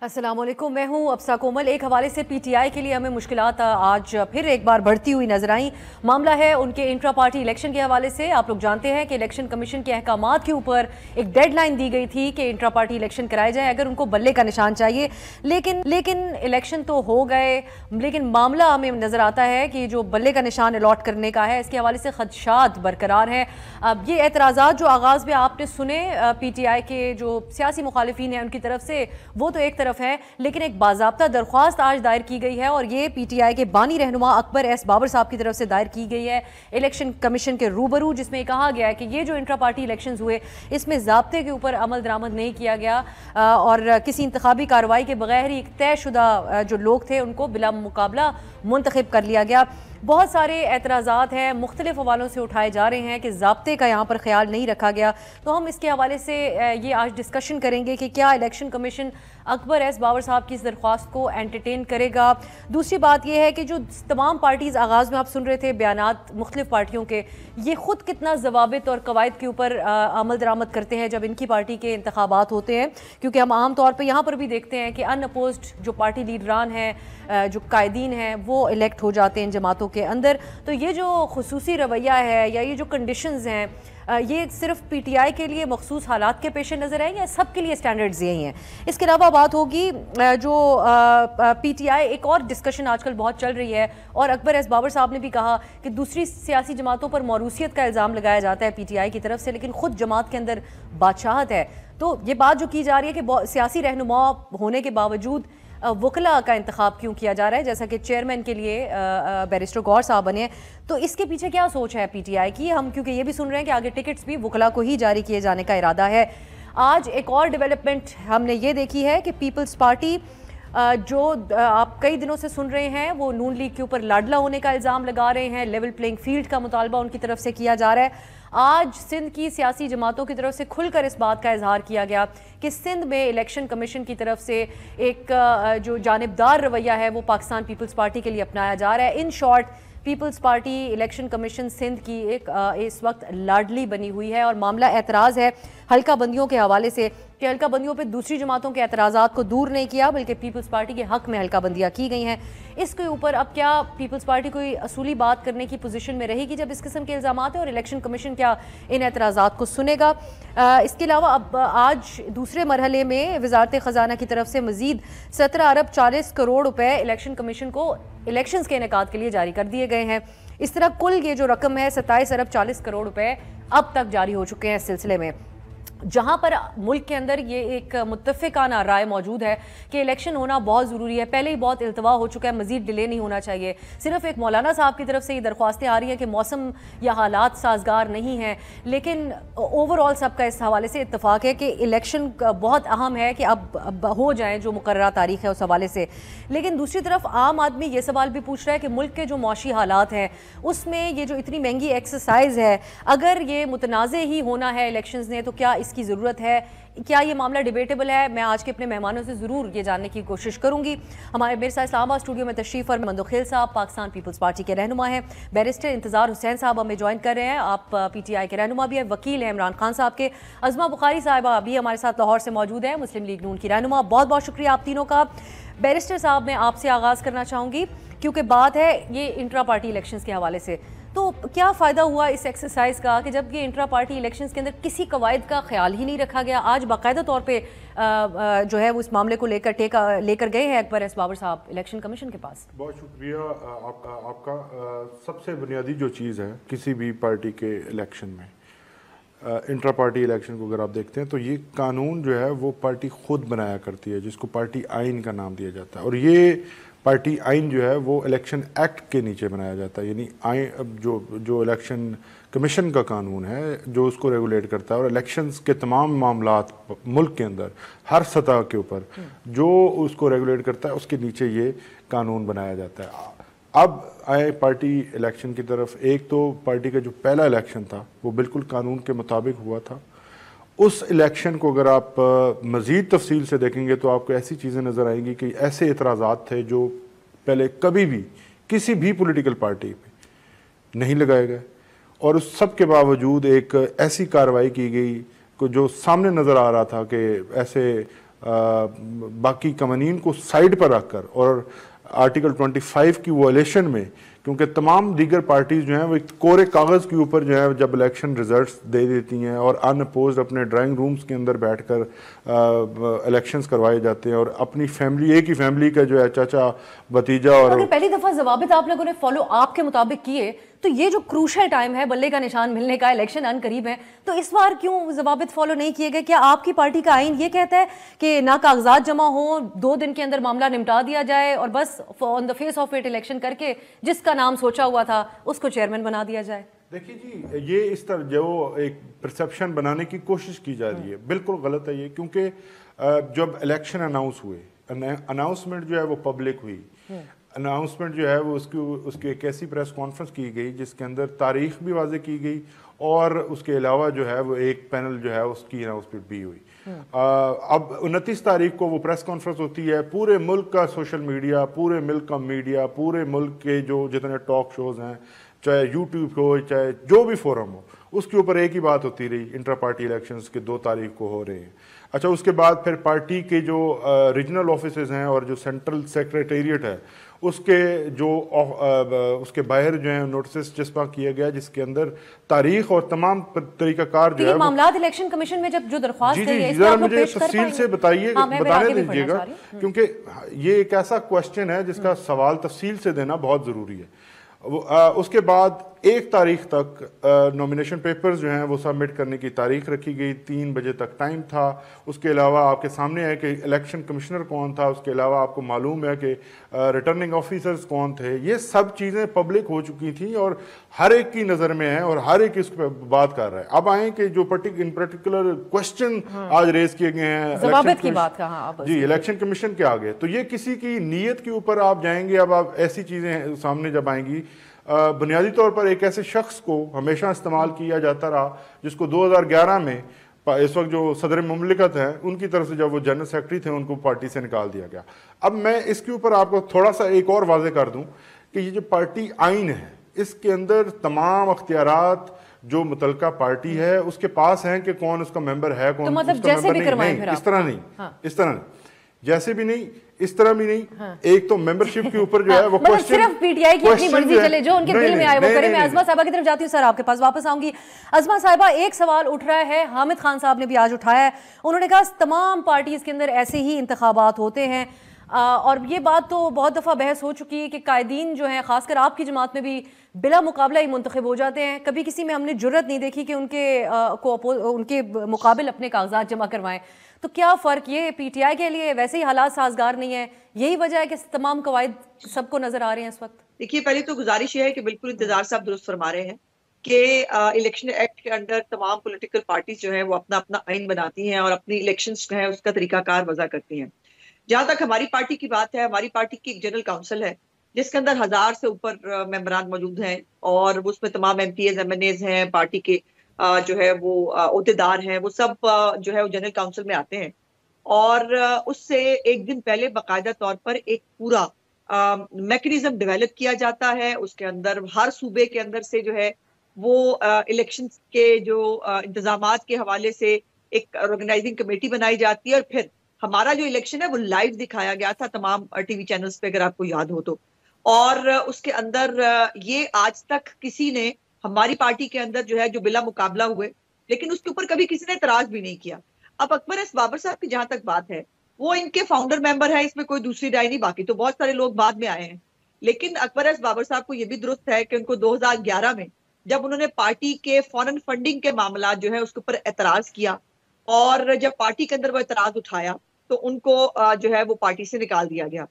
अस्सलाम वालेकुम, मैं हूं अफसा कोमल। एक हवाले से पीटीआई के लिए हमें मुश्किलात आज फिर एक बार बढ़ती हुई नजर आई। मामला है उनके इंट्रा पार्टी इलेक्शन के हवाले से। आप लोग जानते हैं कि इलेक्शन कमीशन के अहकामात के ऊपर एक डेडलाइन दी गई थी कि इंट्रा पार्टी इलेक्शन कराए जाए अगर उनको बल्ले का निशान चाहिए। लेकिन इलेक्शन तो हो गए, लेकिन मामला हमें नज़र आता है कि जो बल्ले का निशान अलॉट करने का है, इसके हवाले से खदशात बरकरार हैं। अब ये एतराज़ात जो आगाज़ में आपने सुने पीटीआई के जो सियासी मुखालिफिन हैं उनकी तरफ से, वो तो एक तरफ है, लेकिन एक बाज़ाब्ता दरख्वास्त आज दायर की गई है और ये पीटीआई के बानी रहनुमा अकबर एस बाबर साहब की तरफ से दायर की गई है इलेक्शन कमीशन के रूबरू, जिसमें कहा गया है कि ये जो इंट्रा पार्टी इलेक्शंस हुए इसमें ज़ाब्ते के ऊपर अमल दरामद नहीं किया गया और किसी इंतखाबी कार्रवाई के बगैर ही तयशुदा जो लोग थे उनको बिला मुकाबला मुंतखब कर लिया गया। बहुत सारे एतराज़ात हैं, मुख्तलिफ हवालों से उठाए जा रहे हैं कि ज़ाब्ते का यहाँ पर ख्याल नहीं रखा गया। तो हम इसके हवाले से ये आज डिस्कशन करेंगे कि क्या election commission Akbar S Babar sahab की इस दरख्वास्त को एंटरटेन करेगा। दूसरी बात यह है कि जो तमाम पार्टीज़ आगाज़ में आप सुन रहे थे बयानात मुख्तलिफ पार्टियों के, ये ख़ुद कितना ज़वाबित और कवायद के ऊपर अमल दरामद करते हैं जब इनकी पार्टी के इंतखाबात होते हैं, क्योंकि हम आम तौर पर यहाँ पर भी देखते हैं कि अनअपोज्ड जो पार्टी लीडरान हैं, जो कायदीन हैं, वो इलेक्ट हो जाते हैं जमातों के अंदर। तो ये जो खुसूसी रवैया है या ये जो कंडीशंस हैं, ये सिर्फ पीटीआई के लिए मखसूस हालात के पेश नज़र आए या सब के लिए स्टैंडर्ड्स यही हैं। इसके अलावा बात होगी जो पीटीआई, एक और डिस्कशन आजकल बहुत चल रही है और अकबर एस बाबर साहब ने भी कहा कि दूसरी सियासी जमातों पर मौरूसियत का इल्ज़ाम लगाया जाता है पीटीआई की तरफ से, लेकिन ख़ुद जमात के अंदर बादशाहत है। तो ये बात जो की जा रही है कि सियासी रहनुमा होने के बावजूद वकला का इंतखाब क्यों किया जा रहा है, जैसा कि चेयरमैन के लिए बैरिस्टर गौर साहब बने, तो इसके पीछे क्या सोच है पीटीआई की? हम क्योंकि ये भी सुन रहे हैं कि आगे टिकट्स भी वकला को ही जारी किए जाने का इरादा है। आज एक और डेवलपमेंट हमने ये देखी है कि पीपल्स पार्टी जो आप कई दिनों से सुन रहे हैं, वो नून लीग के ऊपर लाडला होने का इल्ज़ाम लगा रहे हैं, लेवल प्लेइंग फील्ड का मुतालबा उनकी तरफ से किया जा रहा है। आज सिंध की सियासी जमातों की तरफ से खुलकर इस बात का इजहार किया गया कि सिंध में इलेक्शन कमीशन की तरफ से एक जो जानिबदार रवैया है वो पाकिस्तान पीपल्स पार्टी के लिए अपनाया जा रहा है। In short, Peoples Party election commission Sindh की एक इस वक्त लाडली बनी हुई है और मामला एतराज़ है हल्का बंदियों के हवाले से कि हल्का बंदियों पे दूसरी जमातों के एतराज़ात को दूर नहीं किया, बल्कि पीपल्स पार्टी के हक़ में हल्का बंदियाँ की गई हैं। इसके ऊपर अब क्या पीपल्स पार्टी कोई असूली बात करने की पोजीशन में रहेगी जब इस किस्म के इल्ज़ामात हैं, और इलेक्शन कमीशन क्या इन एतराज़ात को सुनेगा? इसके अलावा अब आज दूसरे मरहले में वज़ारत ख़ज़ाना की तरफ से मज़ीद 17 अरब 40 करोड़ रुपए इलेक्शन कमीशन को इलेक्शंस के इनेकाद के लिए जारी कर दिए गए हैं। इस तरह कुल ये जो रकम है 27 अरब 40 करोड़ रुपए अब तक जारी हो चुके हैं इस सिलसिले में, जहां पर मुल्क के अंदर ये एक मुत्तफ़िकाना राय मौजूद है कि इलेक्शन होना बहुत ज़रूरी है। पहले ही बहुत इल्तवा हो चुका है, मज़ीद डिले नहीं होना चाहिए। सिर्फ एक मौलाना साहब की तरफ से ये दरख्वास्तें आ रही हैं कि मौसम या हालात साजगार नहीं हैं, लेकिन ओवरऑल सबका इस हवाले से इत्तफाक है कि इलेक्शन बहुत अहम है कि अब हो जाएँ जो मुकर्ररा तारीख है उस हवाले से। लेकिन दूसरी तरफ आम आदमी ये सवाल भी पूछ रहा है कि मुल्क के जो मौशी हालात हैं उसमें ये जो इतनी महंगी एक्सरसाइज है, अगर ये मुतनाज़े ही होना है इलेक्शंस ने, तो क्या इसकी ज़रूरत है? क्या ये मामला डिबेटेबल है? मैं आज के अपने मेहमानों से ज़रूर ये जानने की कोशिश करूंगी। मेरे साथ इस्लामाबाद स्टूडियो में तशरीफ़ और मंदोखेल साहब पाकिस्तान पीपल्स पार्टी के रहनुमा हैं, बैरिस्टर इंतज़ार हुसैन साहब हमें ज्वाइन कर रहे हैं, आप पीटीआई के रहनुमा भी हैं, वकील हैं इमरान खान साहब के, अज़मा बुखारी साहिबा अभी हमारे साथ लाहौर से मौजूद है, मुस्लिम लीग नून की रहनुमा। बहुत बहुत शुक्रिया आप तीनों का। बैरिस्टर साहब, मैं आपसे आगाज़ करना चाहूँगी क्योंकि बात है ये इंट्रा पार्टी इलेक्शंस के हवाले से, तो क्या फ़ायदा हुआ इस एक्सरसाइज का कि जब ये इंट्रा पार्टी इलेक्शंस के अंदर किसी कवायद का ख्याल ही नहीं रखा गया? आज बाकायदा तौर पे जो है वो इस मामले को लेकर गए हैं अकबर एस बाबर साहब इलेक्शन कमीशन के पास। बहुत शुक्रिया आपका। सबसे बुनियादी जो चीज़ है किसी भी पार्टी के इलेक्शन में, इंट्रा पार्टी इलेक्शन को अगर आप देखते हैं तो ये कानून जो है वो पार्टी खुद बनाया करती है, जिसको पार्टी आइन का नाम दिया जाता है, और ये पार्टी आइन जो है वो इलेक्शन एक्ट के नीचे बनाया जाता है। यानी आइन जो इलेक्शन कमीशन का कानून है जो उसको रेगुलेट करता है, और इलेक्शंस के तमाम मामलात मुल्क के अंदर हर सतह के ऊपर जो उसको रेगुलेट करता है उसके नीचे ये कानून बनाया जाता है। अब आए पार्टी इलेक्शन की तरफ, एक तो पार्टी का जो पहला इलेक्शन था वो बिल्कुल कानून के मुताबिक हुआ था। उस इलेक्शन को अगर आप मज़ीद तफसील से देखेंगे तो आपको ऐसी चीज़ें नज़र आएंगी कि ऐसे एतराज़ात थे जो पहले कभी भी किसी भी पॉलिटिकल पार्टी पे नहीं लगाए गए, और उस सब के बावजूद एक ऐसी कार्रवाई की गई जो सामने नज़र आ रहा था कि ऐसे باقی قوانین کو سائڈ پر رکھ کر اور آرٹیکل 25 کی وائلیشن میں، کیونکہ تمام دیگر پارٹیز جو ہیں وہ ایک کورے کاغذ کے اوپر جو ہے جب الیکشن ریزلٹس دے دیتی ہیں اور ان اپوزڈ اپنے ڈرائنگ رومز کے اندر بیٹھ کر الیکشنز کروائے جاتے ہیں اور اپنی فیملی، ایک ہی فیملی کا جو ہے چاچا بھتیجا اور اگر پہلی دفعہ ضوابط آپ لوگوں نے فالو آپ کے مطابق کیے تو یہ جو کروشل ٹائم ہے بلے کا نشان ملنے کا، الیکشن ان قریب ہے، تو اس بار کیوں ضوابط فالو نہیں کیے گئے؟ کیا آپ کی پارٹی کا آئین یہ کہتا ہے کہ نہ کاغذات جمع ہوں، 2 دن کے اندر معاملہ نمٹا دیا جائے اور بس on the face of it election کر کے جس کا نام سوچا ہوا تھا اس کو چیئرمین بنا دیا جائے؟ دیکھیے جی، یہ اس طرح جو ایک پرسیپشن بنانے کی کوشش کی جا رہی ہے بالکل غلط ہے یہ، کیونکہ جب الیکشن اناؤنس ہوئے، اناؤنسمنٹ جو ہے وہ پبلک ہوئی، اناؤنسمنٹ جو ہے وہ اس کی ایک ایسی پریس کانفرنس کی گئی جس کے اندر تاریخ بھی واضح کی گئی اور اس کے علاوہ جو ہے وہ ایک پینل جو ہے اس کی اناؤنسمنٹ بھی ہوئی۔ اب 29 تاریخ کو وہ پریس کانفرنس ہوتی ہے، پورے ملک کا سوشل میڈیا، پورے ملک کا میڈیا، پورے ملک کے جو جتنے ٹاک شوز ہیں، چاہے یوٹیوب ہو چاہے جو بھی فورم ہو، اس کے اوپر ایک ہی بات ہوتی رہی، انٹرا پارٹی الیکشنز کے 2 تاریخ کو ہو رہے ہیں۔ اچھا، اس کے بعد پھر پارٹی کے جو ریجنل آفیسز ہیں اور جو سینٹرل سیکریٹریٹ ہے اس کے باہر جو ہیں نوٹسز چسپاں کیا گیا جس کے اندر تاریخ اور تمام طریقہ کار جو ہے معاملات الیکشن کمیشن میں جو درخواست ہے، ذرا مجھے تفصیل سے بتانے دیجیے گا، کیونکہ یہ ایک ایسا کوشچن ہے جس کا سوال تفصیل سے دینا بہت ضروری ہے۔ اس کے بعد 1 تاریخ تک نومینیشن پیپرز جو ہیں وہ سبمٹ کرنے کی تاریخ رکھی گئی، 3 بجے تک ٹائم تھا۔ اس کے علاوہ آپ کے سامنے ہے کہ الیکشن کمشنر کون تھا، اس کے علاوہ آپ کو معلوم ہے کہ ریٹرننگ آفیسرز کون تھے، یہ سب چیزیں پبلک ہو چکی تھیں اور ہر ایک کی نظر میں ہے اور ہر ایک اس پہ بات کر رہا ہے۔ اب آئیں کہ جو ان پرٹیکولر کوشچن آج ریز کیے گئے ہیں ضوابط کی بات کا، جی الیکشن کمیشن کے آگے، تو یہ کسی کی نیت کے اوپر آپ جائیں گے۔ اب آپ ایسی چیزیں سامنے جب آئیں گی، بنیادی طور پر ایک ایسے شخص کو ہمیشہ استعمال کیا جاتا رہا جس کو 2011 میں اس وقت جو صدر مملکت ہیں ان کی طرف سے جب وہ جنرل سیکرٹری تھے ان کو پارٹی سے نکال دیا گیا۔ اب میں اس کے اوپر آپ کو تھوڑا سا ایک اور واضح کر دوں کہ یہ جو پارٹی آئین ہے اس کے اندر تمام اختیارات جو متعلقہ پارٹی ہے اس کے پاس ہیں کہ کون اس کا ممبر ہے، کون اس کا ممبر نہیں، اس طرح نہیں، جیسے بھی نہیں، اس طرح بھی نہیں۔ ایک تو ممبرشپ کے اوپر جو ہے وہ صرف پی ٹی آئی کی اپنی مرضی چلے، جو ان کے دل میں آئے وہ کرے۔ میں عظمہ صاحبہ کی طرف جاتی ہوں، سر آپ کے پاس واپس آؤں گی۔ عظمہ صاحبہ، ایک سوال اٹھ رہا ہے، حامد خان صاحب نے بھی آج اٹھایا ہے، انہوں نے کہا تمام پارٹیز کے اندر ایسے ہی انتخابات ہوتے ہیں، اور یہ بات تو بہت دفعہ بحث ہو چکی ہے کہ قائدین جو ہیں خاص کر آپ کی جماعت میں بھی بلا مقابلہ ہی منتخب ہو جاتے ہیں، کبھی کسی میں ہم نے جرت نہیں دیکھی کہ ان کے مقابل اپنے کاغذات جمع کروائیں۔ تو کیا فرق یہ پی ٹی آئی کے لیے ویسے ہی حالات سازگار نہیں ہے، یہی وجہ ہے کہ تمام قواعد سب کو نظر آ رہے ہیں اس وقت؟ دیکھیے، پہلے تو گزارش یہ ہے کہ بالکل انتظار صاحب درست فرما رہے ہیں کہ الیکشن ایکٹ کے اندر تمام پولیٹیکل پارٹیز جو ہیں وہ اپنا اپنا آئین بناتی ہیں اور اپنی الیکشنز جو ہیں اس کا طریقہ کار وضع کرتی ہیں۔ جہاں تک ہماری پارٹی کی بات ہے، ہماری پارٹی کی ایک جنرل کاؤنسل ہے جس کے اندر 1000 سے اوپر ممبران موجود ہیں اور اس میں تمام MPAs, MNAs ہیں، پارٹی کے جو ہے وہ عہدیدار ہیں، وہ سب جو ہے وہ جنرل کاؤنسل میں آتے ہیں اور اس سے ایک دن پہلے باقاعدہ طور پر ایک پورا میکنزم ڈیولپ کیا جاتا ہے۔ اس کے اندر ہر صوبے کے اندر سے جو ہے وہ الیکشن کے جو انتظامات کے حوالے سے ایک آرگنائزنگ کمیٹی بنائی جاتی ہے اور پھر ہمارا جو الیکشن ہے وہ لائیو دکھایا گیا تھا تمام ٹی وی چینلز پہ، اگر آپ کو یاد ہو تو۔ اور اس کے اندر یہ آج تک کسی نے ہماری پارٹی کے اندر جو ہے جو بلا مقابلہ ہوئے، لیکن اس کے اوپر کبھی کسی نے اعتراض بھی نہیں کیا۔ اب اکبر ایس بابر صاحب کی جہاں تک بات ہے، وہ ان کے فاؤنڈر ممبر ہیں، اس میں کوئی دوسری رائے نہیں، باقی تو بہت سارے لوگ بعد میں آئے ہیں، لیکن اکبر ایس بابر صاحب کو یہ بھی درست ہے کہ ان کو 2011 میں جب انہوں نے پارٹی کے فارن فنڈنگ کے معاملات جو ہے اس کے اوپر اعتراض کیا اور جب پارٹی کے اندر وہ اعتراض اٹھایا تو ان کو جو ہے وہ پارٹی سے نکال دیا گیا،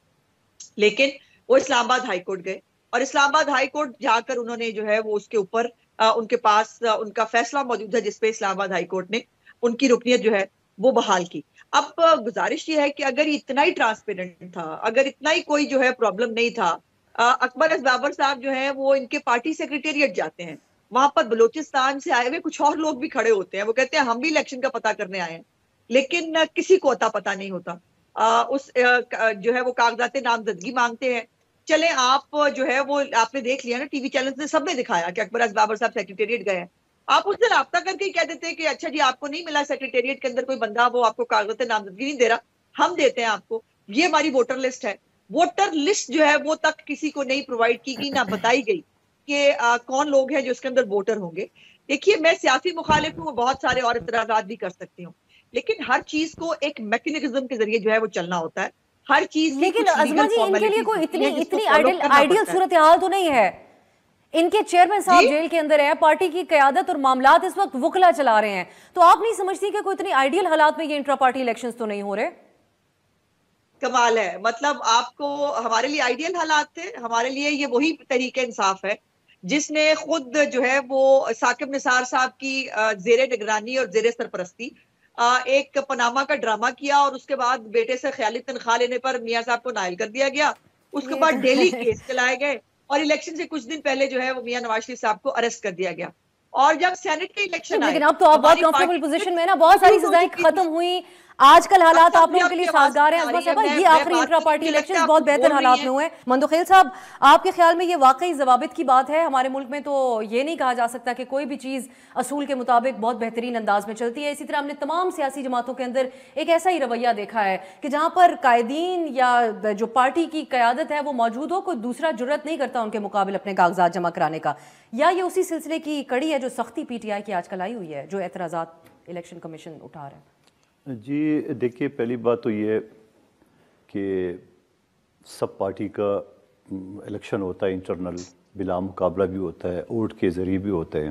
لیکن وہ اسلام آباد ہائی کورٹ گئے اور اسلام آباد ہائی کورٹ جا کر انہوں نے جو ہے وہ اس کے اوپر ان کے پاس ان کا فیصلہ موجود ہے جس پہ اسلام آباد ہائی کورٹ نے ان کی رکنیت جو ہے وہ بحال کی۔ اب گزارش یہ ہے کہ اگر اتنا ہی ٹرانسپیرنٹ تھا، اگر اتنا ہی کوئی جو ہے پرابلم نہیں تھا، اکبر ایس بابر صاحب جو ہیں وہ ان کے پارٹی سیکریٹریٹ جاتے ہیں، وہاں پر بلوچستان سے آئے ہوئے کچھ اور لوگ بھی کھڑے ہوتے ہیں، وہ کہتے ہیں ہم بھی الیکشن کا پتہ کرنے آئے ہیں، لیکن کسی کو اتا پتہ نہیں ہوتا۔ اس جو ہے وہ کاغذات نامزدگی مانگتے ہیں۔ چلیں آپ جو ہے وہ آپ نے دیکھ لیا نا، ٹی وی چینلز نے سب نے دکھایا کہ اکبر ایس بابر صاحب سیکریٹریٹ گئے ہیں، آپ اس سے رابطہ کر کے ہی کہہ دیتے کہ اچھا جی آپ کو نہیں ملا سیکریٹریٹ کے اندر کوئی بندہ، وہ آپ کو کاغذات نامزدگی نہیں دے رہا، ہم دیتے ہیں آپ کو, یہ ہماری ووٹر لسٹ ہے. ووٹر لسٹ جو ہے وہ تک کسی کو نہیں پرووائڈ کی گئی, نہ بتائی گئی کہ کون لوگ ہیں جو اس کے اندر ووٹر ہوں گے. دیکھیے میں سیاسی مخالف ہوں, بہت سارے اور اعتراضات بھی کر سکتی ہوں, لیکن ہر چیز کو ایک میکینزم کے ذریعے جو ہے وہ چلنا ہوتا ہے. ہر چیز لیکن عظما جی ان کے لیے کوئی اتنی آئیڈیل صورتحال تو نہیں ہے. ان کے چیئرمین صاحب جیل کے اندر ہے, پارٹی کی قیادت اور معاملات اس وقت وکلا چلا رہے ہیں, تو آپ نہیں سمجھتی کہ کوئی اتنی آئیڈیل حالات میں یہ انٹرا پارٹی الیکشنز تو نہیں ہو رہے؟ کمال ہے, مطلب آپ کو ہمارے لیے آئیڈیل حالات تھے. ہمارے لیے یہ وہی طریقہ انصاف ہے جس نے خود جو ہے وہ ثاقب نثار صاحب کی زیر نگرانی اور زیر سرپرستی ایک پاناما کا ڈرامہ کیا, اور اس کے بعد بیٹے سے خیالی تنخواہ لینے پر میاں صاحب کو نائل کر دیا گیا. اس کے بعد ڈیلی کیس چلائے گئے, اور الیکشن سے کچھ دن پہلے جو ہے وہ میاں نواز شریف صاحب کو ارسٹ کر دیا گیا. اور جب سینٹ کے الیکشن آئے, لیکن اب تو آپ بہت کمفرٹیبل پوزیشن میں نا, بہت ساری سزائیں ختم ہوئی, آج کل حالات آپ لوگوں کے لیے سازگار ہیں. عظما صاحبہ یہ آخری انٹرا پارٹی الیکشن بہت بہتر حالات میں ہوئے ہیں. مندوخیل صاحب آپ کے خیال میں یہ واقعی ضوابط کی بات ہے؟ ہمارے ملک میں تو یہ نہیں کہا جا سکتا کہ کوئی بھی چیز اصول کے مطابق بہت بہترین انداز میں چلتی ہے. اسی طرح ہم نے تمام سیاسی جماعتوں کے اندر ایک ایسا ہی رویہ دیکھا ہے کہ جہاں پر قائدین یا جو پارٹی کی قیادت ہے وہ موجود ہو, کوئی دوسرا جرت نہیں کرتا ان کے مقابل اپنے کاغذات جمع کرانے کا. یا یہ اسی سلسلے کی کڑی ہے جو سختی پی ٹی آئی کی آج کل آئی ہوئی ہے, جو اعتراضات الیکشن کمیشن اٹھا رہے ہیں؟ جی دیکھیے, پہلی بات تو یہ کہ سب پارٹی کا الیکشن ہوتا ہے انٹرنل, بلا مقابلہ بھی ہوتا ہے, ووٹ کے ذریعے بھی ہوتے ہیں,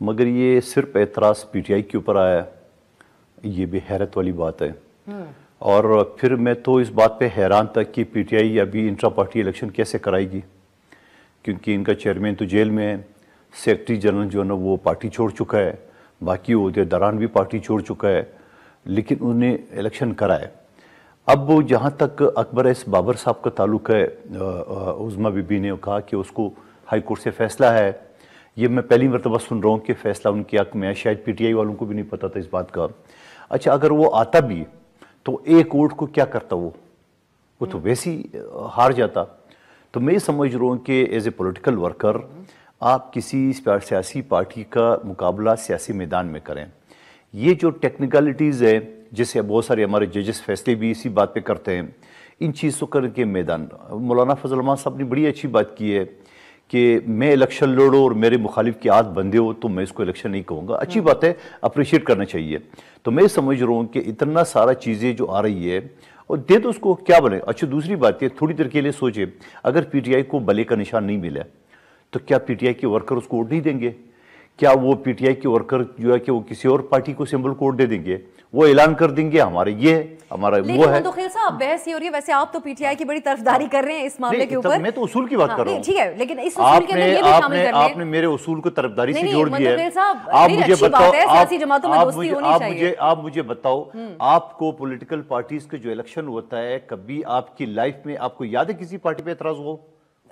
مگر یہ صرف اعتراض پی ٹی آئی کے اوپر آیا, یہ بھی حیرت والی بات ہے. اور پھر میں تو اس بات پہ حیران تھا کہ پی ٹی آئی ابھی انٹرا پارٹی الیکشن کیسے کرائے گی, کیونکہ ان کا چیئرمین تو جیل میں ہے, سیکرٹری جنرل جو ہے نا وہ پارٹی چھوڑ چکا ہے, باقی عہدیداران بھی پارٹی چھوڑ چکا ہے, لیکن انہوں نے الیکشن کرائے. اب جہاں تک اکبر ایس بابر صاحب کا تعلق ہے, عظما بی بی نے کہا کہ اس کو ہائی کورٹ سے فیصلہ ہے. یہ میں پہلی مرتبہ سن رہا ہوں کہ فیصلہ ان کے حق میں ہے, شاید پی ٹی آئی والوں کو بھی نہیں پتا تھا اس بات کا. اچھا اگر وہ آتا بھی تو ایک ووٹ کو کیا کرتا, وہ تو ویسے ہی ہار جاتا. تو میں یہ سمجھ رہا ہوں کہ ایز اے پولیٹیکل ورکر آپ کسی سیاسی پارٹی کا مقابلہ سیاسی میدان میں کریں. یہ جو ٹیکنیکلٹیز ہے جسے بہت سارے ہمارے ججز فیصلے بھی اسی بات پہ کرتے ہیں, ان چیزوں کر کے میدان, مولانا فضل الرحمان صاحب نے بڑی اچھی بات کی ہے کہ میں الیکشن لڑوں اور میرے مخالف کی عادت بندے ہو تو میں اس کو الیکشن نہیں کہوں گا. اچھی بات ہے, اپریشیٹ کرنا چاہیے. تو میں سمجھ رہا ہوں کہ اتنا سارا چیزیں جو آ رہی ہے اور دے تو اس کو کیا بنے. اچھا دوسری بات یہ تھوڑی دیر کے لیے سوچے, اگر پی ٹی آئی کو بلے کا نشان نہیں ملا تو کیا پی ٹی آئی کے ورکر اس کو ووٹ نہیں دیں گے؟ کیا وہ پی ٹی آئی کے ورکر جو ہے کہ وہ کسی اور پارٹی کو سمبل کوڈ دے دیں گے, وہ اعلان کر دیں گے ہمارے یہ ہے, ہمارا وہ ہے. لیکن مندوخیل صاحب بحث یہ ہو رہی ہے, ویسے آپ تو پی ٹی آئی کی بڑی طرفداری کر رہے ہیں اس معاملے کے اوپر. میں تو اصول کی بات کر رہا ہوں. ٹھیک ہے, لیکن اس اصول کے اندر یہ بھی شامل کر لیں. آپ نے میرے اصول کو طرفداری سے جوڑ دیا ہے. آپ مجھے بتاؤ, سیاسی جماعتوں میں دوستی ہونی چاہیے. آپ مجھے بتاؤ, آپ کو پولیٹیکل پارٹیز کے جو الیکشن ہوتا ہے, کبھی آپ کی لائف میں آپ کو یاد ہے کسی پارٹی پہ اعتراض ہو؟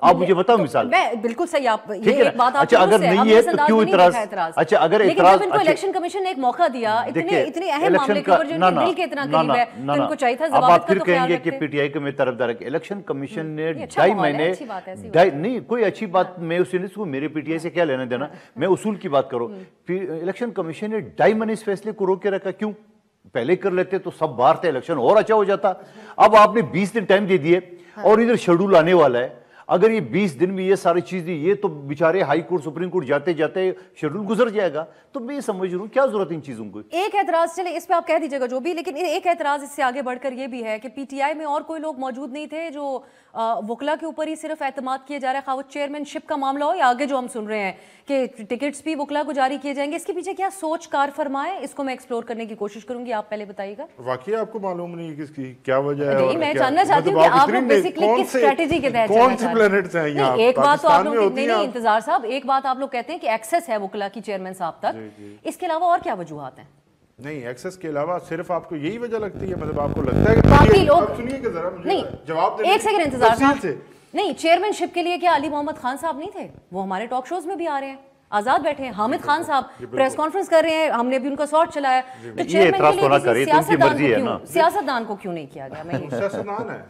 آپ مجھے بتاؤ مثال. میں بالکل صحیح, آپ یہ ایک بات آپ اچھا اگر نہیں ہے تو کیوں اعتراض؟ اچھا اگر اعتراض, لیکن جب ان کو الیکشن کمیشن نے ایک موقع دیا اتنے اہم معاملے کے اوپر جو ان کے دل کے اتنا قریب ہے, تو ان کو چاہیے تھا ضوابط کا تو خیال رکھتے. اب آپ پھر کہیں گے کہ پی ٹی آئی کا میں طرفدار ہے. الیکشن کمیشن نے 2.5 مہینے, نہیں کوئی اچھی بات, میں اس سے میرے پی ٹی آئی سے کیا لینا دینا, میں اصول کی بات کروں. الیکشن کمیشن نے 2.5 مہینے اس فیصلے کو روک کے رکھا. کیوں؟ پہلے کر لیتے تو سب باہر تھے, الیکشن اور اچھا ہو جاتا. اب آپ نے 20 دن ٹائم دے دیے اور ادھر شیڈول آنے والا ہے. اگر یہ 20 دن میں یہ ساری چیزیں, یہ تو بیچارے ہائی کورٹ سپریم کورٹ جاتے جاتے شیڈول گزر جائے گا. تو میں یہ سمجھ رہا ہوں کیا ضرورت ان چیزوں کو. ایک اعتراض, چلے اس پہ آپ کہہ دیجیے گا جو بھی, لیکن ایک اعتراض اس سے آگے بڑھ کر یہ بھی ہے کہ پی ٹی آئی میں اور کوئی لوگ موجود نہیں تھے جو وکلا کے اوپر ہی صرف اعتماد کیا جا رہا ہے, خواہ وہ چیئرمین شپ کا معاملہ ہو یا آگے جو ہم سن رہے ہیں کہ ٹکٹس بھی وکلا کو جاری کیے جائیں گے. اس کے پیچھے کیا سوچ کار فرما ہے, اس کو میں ایکسپلور کرنے کی کوشش کروں گی. آپ پہلے بتائیے گا. واقعی آپ کو معلوم نہیں کس کی کیا وجہ ہے؟ نہیں, میں جاننا چاہتی ہوں کہ آپ لوگ بیسکلی کس اسٹریٹجی کے تحت کون سے پلانٹس ہیں یہاں؟ ایک بات تو آپ لوگ, نہیں انتظار صاحب, ایک بات آپ لوگ کہتے ہیں کہ ایکسس ہے وکلا کی چیئرمین صاحب تک, اس کے علاوہ اور کیا وجوہات ہیں؟ نہیں, ایکسس کے علاوہ صرف آپ کو یہی وجہ لگتی ہے؟ مطلب آپ کو لگتا ہے کہ باقی لوگ, سنیے کہ ذرا مجھے نہیں جواب دیں. ایک سیکنڈ انتظار صاحب, نہیں چیئرمین شپ کے لیے کیا علی محمد خان صاحب نہیں تھے؟ وہ ہمارے ٹاک شوز میں بھی آ رہے ہیں, آزاد بیٹھے ہیں. حامد خان صاحب پریس کانفرنس کر رہے ہیں, ہم نے بھی ان کا سارٹ چلایا. تو چیئرمین کے لیے سیاستدان کو کیوں نہیں کیا گیا؟ سیاستدان ہے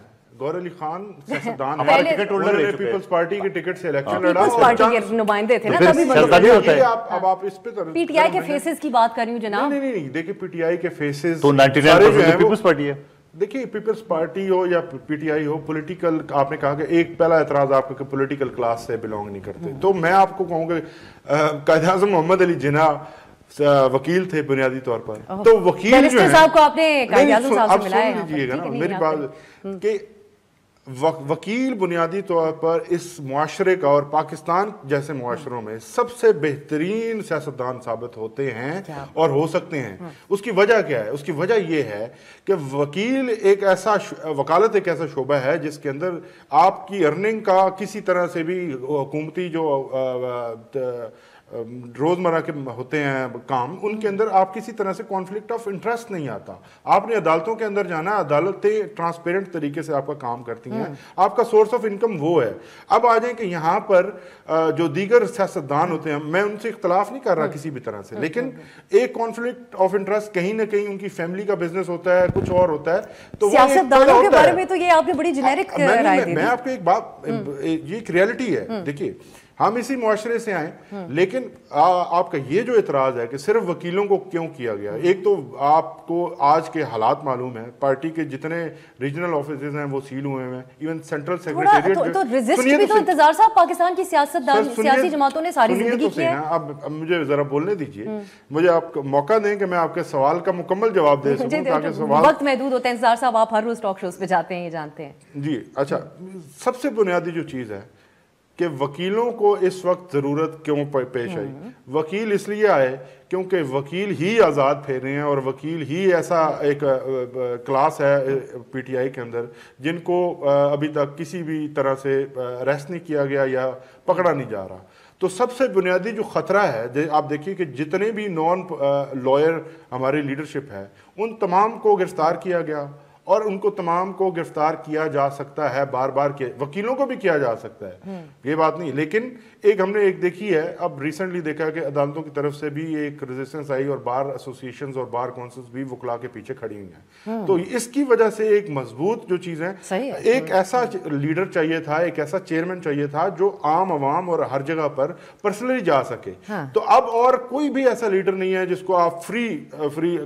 گور علی خان, سیاستدان ہے, پیپلز پارٹی کے ٹکٹ سے الیکشن لڑا, پیپلز پارٹی کے نمائندے تھے نا تبھی. اب آپ اس پہ پی ٹی آئی کے فیسز کی بات کر رہی ہوں جناب. نہیں, دیکھیں پی ٹی آئی کے فیسز تو 99% پیپلز پارٹی ہے. देखिए पीपल्स पार्टी हो या पीटीआई हो, पॉलिटिकल, आपने कहा कि एक पहला एतराज आपका कि पॉलिटिकल क्लास से बिलोंग नहीं करते, तो मैं आपको कहूँगा कायद आज़म मोहम्मद अली जिन्ना वकील थे बुनियादी तौर पर, तो वकील जो है, साहब को आपने कायद आज़म साहब से मिलाया है, लीजिएगा ना मेरी बात कि वकील बुनियादी तौर पर इस मुआशरे का और पाकिस्तान जैसे मुआशरों में सबसे बेहतरीन सियासतदान साबित होते हैं और हो सकते हैं। उसकी वजह क्या है? उसकी वजह यह है कि वकील एक ऐसा वकालत एक ऐसा शोबा है जिसके अंदर आपकी अर्निंग का किसी तरह से भी हुकूमती जो रोज़मर्रा के होते हैं काम, उनके अंदर आप किसी तरह से कॉन्फ्लिक्ट ऑफ इंटरेस्ट नहीं आता। आपने अदालतों के अंदर जाना, अदालतें ट्रांसपेरेंट तरीके से आपका काम करती हैं, आपका सोर्स ऑफ इनकम वो है। अब आ जाए कि यहाँ पर जो दीगर सियासतदान होते हैं, मैं उनसे इख्तलाफ नहीं कर रहा किसी भी तरह से, लेकिन एक कॉन्फ्लिक्ट ऑफ इंटरेस्ट कहीं ना कहीं उनकी फैमिली का बिजनेस होता है, कुछ और होता है, तो सियासतदानों के बारे में तो ये आपने बड़ी जेनेरिक राय दी। मैं आपको एक बात, ये एक रियलिटी है। देखिए हम इसी मुआशरे से आए, लेकिन आपका ये जो इतराज है कि सिर्फ वकीलों को क्यों किया गया, एक तो आपको आज के हालात मालूम है, पार्टी के जितने रीजनल ऑफिसेज हैं वो सील हुए हैं, इवन सेंट्रल सेक्रेटेरिएट तो रेजिस्ट भी तो इंतजार साहब पाकिस्तान की सियासी जमातों ने सारी जिंदगी की है। अब मुझे जरा बोलने दीजिए, मुझे आप मौका दें कि मैं आपके सवाल का मुकम्मल जवाब दे सकूं, ताकि सवाल वक्त महदूद होता है। इंतजार साहब आप हर रोज टॉक शोज पे जाते हैं, ये जानते हैं जी। अच्छा, सबसे बुनियादी जो चीज़ है कि वकीलों को इस वक्त ज़रूरत क्यों पेश आई? वकील इसलिए आए क्योंकि वकील ही आज़ाद फेरे हैं और वकील ही ऐसा एक क्लास है पीटीआई के अंदर जिनको अभी तक किसी भी तरह से अरेस्ट नहीं किया गया या पकड़ा नहीं जा रहा। तो सबसे बुनियादी जो ख़तरा है, आप देखिए कि जितने भी नॉन लॉयर हमारी लीडरशिप है, उन तमाम को गिरफ्तार किया गया और उनको तमाम को गिरफ्तार किया जा सकता है, बार बार के वकीलों को भी किया जा सकता है, ये बात नहीं। लेकिन एक हमने एक देखी है, अब रिसेंटली देखा कि अदालतों की तरफ से भी एक रेजिस्टेंस आई और बार एसोसिएशंस और बार काउंसिल्स भी वकला के पीछे खड़ी हुई हैं। तो इसकी वजह से एक मजबूत जो चीज़ है, एक ऐसा लीडर चाहिए था, एक ऐसा चेयरमैन चाहिए था जो आम आवाम और हर जगह पर पर्सनली जा सके। तो अब और कोई भी ऐसा लीडर नहीं है जिसको आप फ्री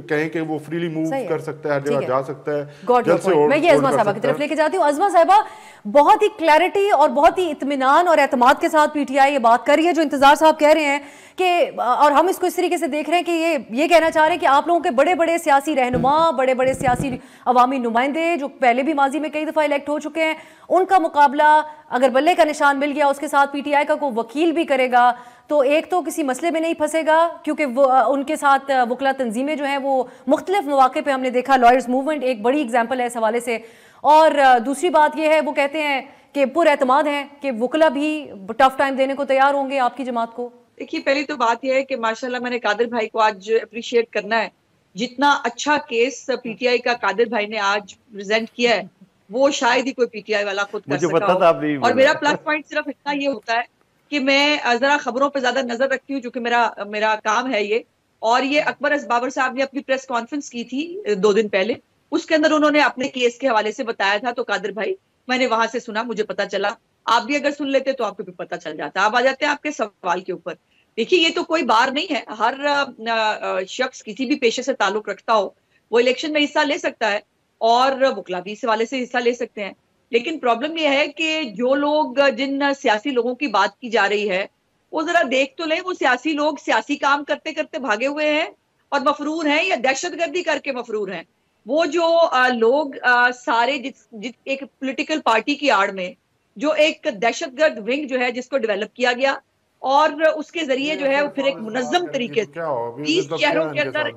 कहें कि वो फ्रीली मूव कर सकता है, हर जगह जा सकता है। मैं ये अज़मा साहिबा की तरफ लेके जाती हूँ। अज़मा साहिबा, बहुत ही क्लैरिटी और बहुत ही इत्मीनान और एतमाद के साथ पीटीआई ये बात कर रही है, जो इंतजार साहब कह रहे हैं कि, और हम इसको इस तरीके से देख रहे हैं कि ये कहना चाह रहे हैं कि आप लोगों के बड़े बड़े सियासी रहनुमा, बड़े बड़े सियासी अवामी नुमाइंदे जो पहले भी माजी में कई दफ़ा इलेक्ट हो चुके हैं, उनका मुकाबला अगर बल्ले का निशान मिल गया उसके साथ पीटीआई का कोई वकील भी करेगा तो एक तो किसी मसले में नहीं फंसेगा, क्योंकि वो उनके साथ वकला तंजीमें जो हैं वो मुख्तलिफ मौके पे हमने देखा, लॉयर्स मूवमेंट एक बड़ी एग्जाम्पल है इस हवाले से। और दूसरी बात ये है, वो कहते हैं कि पुरएतमाद हैं कि वकला भी टफ टाइम देने को तैयार होंगे आपकी जमात को। देखिए, पहली तो बात यह है कि माशाल्लाह मैंने कादिर भाई को आज अप्रिशिएट करना है, जितना अच्छा केस पीटीआई का कादिर भाई ने आज प्रेजेंट किया है वो शायद ही कोई पीटीआई वाला खुद कर सका हो। और मेरा प्लस पॉइंट सिर्फ इतना ये होता है कि मैं जरा खबरों पर ज्यादा नजर रखती हूँ, जो कि मेरा काम है ये। और ये अकबर बाबर साहब ने अपनी प्रेस कॉन्फ्रेंस की थी 2 दिन पहले, उसके अंदर उन्होंने अपने केस के हवाले से बताया था, तो कादिर भाई मैंने वहां से सुना, मुझे पता चला। आप भी अगर सुन लेते तो आपको भी पता चल जाता। अब आ जाते हैं आपके सवाल के ऊपर। देखिए, ये तो कोई बार नहीं है, हर शख्स किसी भी पेशे से ताल्लुक रखता हो वो इलेक्शन में हिस्सा ले सकता है और वकला भी इस हवाले से हिस्सा ले सकते हैं। लेकिन प्रॉब्लम यह है कि जो लोग, जिन सियासी लोगों की बात की जा रही है, वो जरा देख तो लें, वो सियासी लोग सियासी काम करते करते भागे हुए हैं और मफरूर हैं या दहशतगर्दी करके मफरूर हैं। वो जो लोग सारे एक पॉलिटिकल पार्टी की आड़ में जो एक दहशतगर्द विंग जो है जिसको डेवलप किया गया और उसके जरिए जो है वो फिर एक मुनज़्ज़म तरीके से 30 शहरों के अंदर एक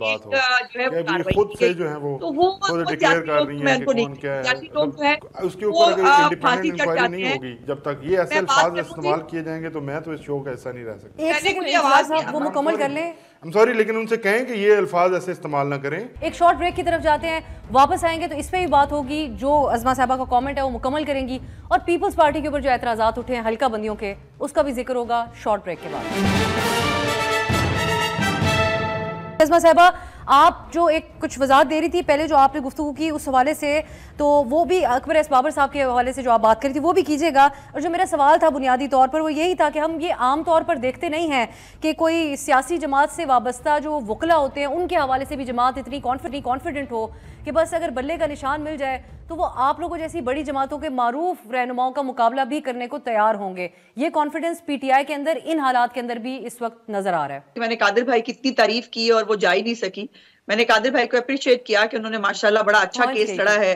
जो है तो वो सियासी लोग जो है उसके ऊपर फांसी चढ़ जाते हैं। जब तक ये ऐसे अल्फाज इस्तेमाल किए जाएंगे तो मैं तो इस शो का ऐसा नहीं रह सकता। एक सेकंड वो मुकम्मल कर लें। सॉरी, लेकिन उनसे कहें कि ये अल्फाज ऐसे इस्तेमाल ना करें। एक शॉर्ट ब्रेक की तरफ जाते हैं, वापस आएंगे तो इस पे भी बात होगी। जो अज़मा साहिबा का कमेंट है वो मुकम्मल करेंगी और पीपल्स पार्टी के ऊपर जो एतराज़ात उठे हैं हल्का बंदियों के, उसका भी जिक्र होगा शॉर्ट ब्रेक के बाद। अज़मा साहिबा, آپ جو ایک کچھ وضاحت دے رہی تھی پہلے جو آپ نے گفتگو کی اس حوالے سے، تو وہ بھی اکبر ایس بابر صاحب کے حوالے سے جو آپ بات کر رہی تھی وہ بھی کیجیے گا. اور جو میرا سوال تھا بنیادی طور پر وہ یہی تھا کہ ہم یہ عام طور پر دیکھتے نہیں ہیں کہ کوئی سیاسی جماعت سے وابستہ جو وکلا ہوتے ہیں ان کے حوالے سے بھی جماعت اتنی کانفیڈنٹ ہو کہ بس اگر بلے کا نشان مل جائے تو وہ آپ لوگوں جیسی بڑی جماعتوں کے معروف رہنماؤں کا مقابلہ بھی کرنے کو تیار ہوں گے. یہ کانفیڈنس پی ٹی آئی کے اندر ان حالات کے اندر بھی اس وقت نظر آ رہا ہے. میں نے قادر بھائی کی اتنی تعریف کی اور وہ جا ہی نہیں سکی. میں نے قادر بھائی کو اپریشیٹ کیا کہ انہوں نے ماشاءاللہ بڑا اچھا کیس لڑا ہے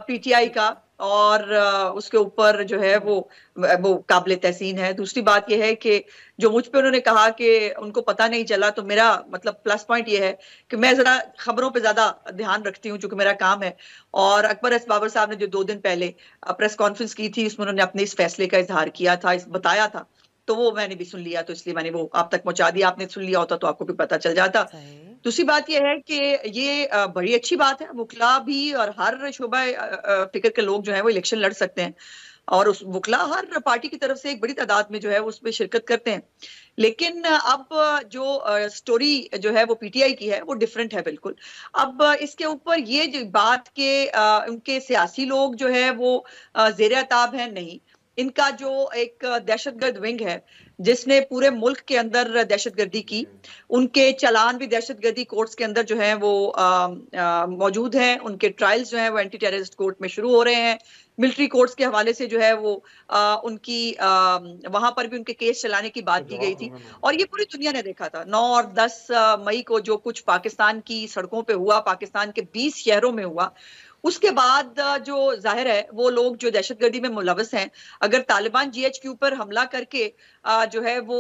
پی ٹی آئی کا، اور اس کے اوپر جو ہے وہ قابل تحسین ہے. دوسری بات یہ ہے کہ جو مجھ پہ انہوں نے کہا کہ ان کو پتہ نہیں چلا، تو میرا مطلب پلس پوائنٹ یہ ہے کہ میں ذرا خبروں پہ زیادہ دھیان رکھتی ہوں چونکہ میرا کام ہے. اور اکبر ایس بابر صاحب نے جو 2 دن پہلے پریس کانفرنس کی تھی اس میں انہوں نے اپنے اس فیصلے کا اظہار کیا تھا، بتایا تھا، تو وہ میں نے بھی سن لیا، تو اس لیے میں نے وہ آپ تک پہنچا دیا. آپ نے سن لیا ہوتا تو آپ کو بھی پتہ چل جاتا. دوسری بات یہ ہے کہ یہ بڑی اچھی بات ہے، وکلا بھی اور ہر شعبہ فکر کے لوگ جو ہیں وہ الیکشن لڑ سکتے ہیں، اور اس وکلا ہر پارٹی کی طرف سے ایک بڑی تعداد میں جو ہے اس پہ شرکت کرتے ہیں. لیکن اب جو سٹوری جو ہے وہ پی ٹی آئی کی ہے وہ ڈیفرنٹ ہے بالکل. اب اس کے اوپر یہ جو بات کہ ان کے سیاسی لوگ جو ہے وہ زیر عتاب ہیں، نہیں، ان کا جو ایک دہشت گرد ونگ ہے جس نے پورے ملک کے اندر دہشت گردی کی، ان کے چلان بھی دہشت گردی کورٹس کے اندر جو ہیں وہ موجود ہیں، ان کے ٹرائلز جو ہیں وہ اینٹی ٹیررسٹ کورٹ میں شروع ہو رہے ہیں. ملٹری کورٹس کے حوالے سے جو ہے وہ ان کی وہاں پر بھی ان کے کیس چلانے کی بات کی گئی تھی، اور یہ پوری دنیا نے دیکھا تھا. 9 اور 10 مئی کو جو کچھ پاکستان کی سڑکوں پہ ہوا، پاکستان کے 20 شہروں میں ہوا، اس کے بعد جو ظاہر ہے وہ لوگ جو دہشت گردی میں ملوث ہیں، اگر طالبان جی ایچ کے اوپر حملہ کر کے جو ہے وہ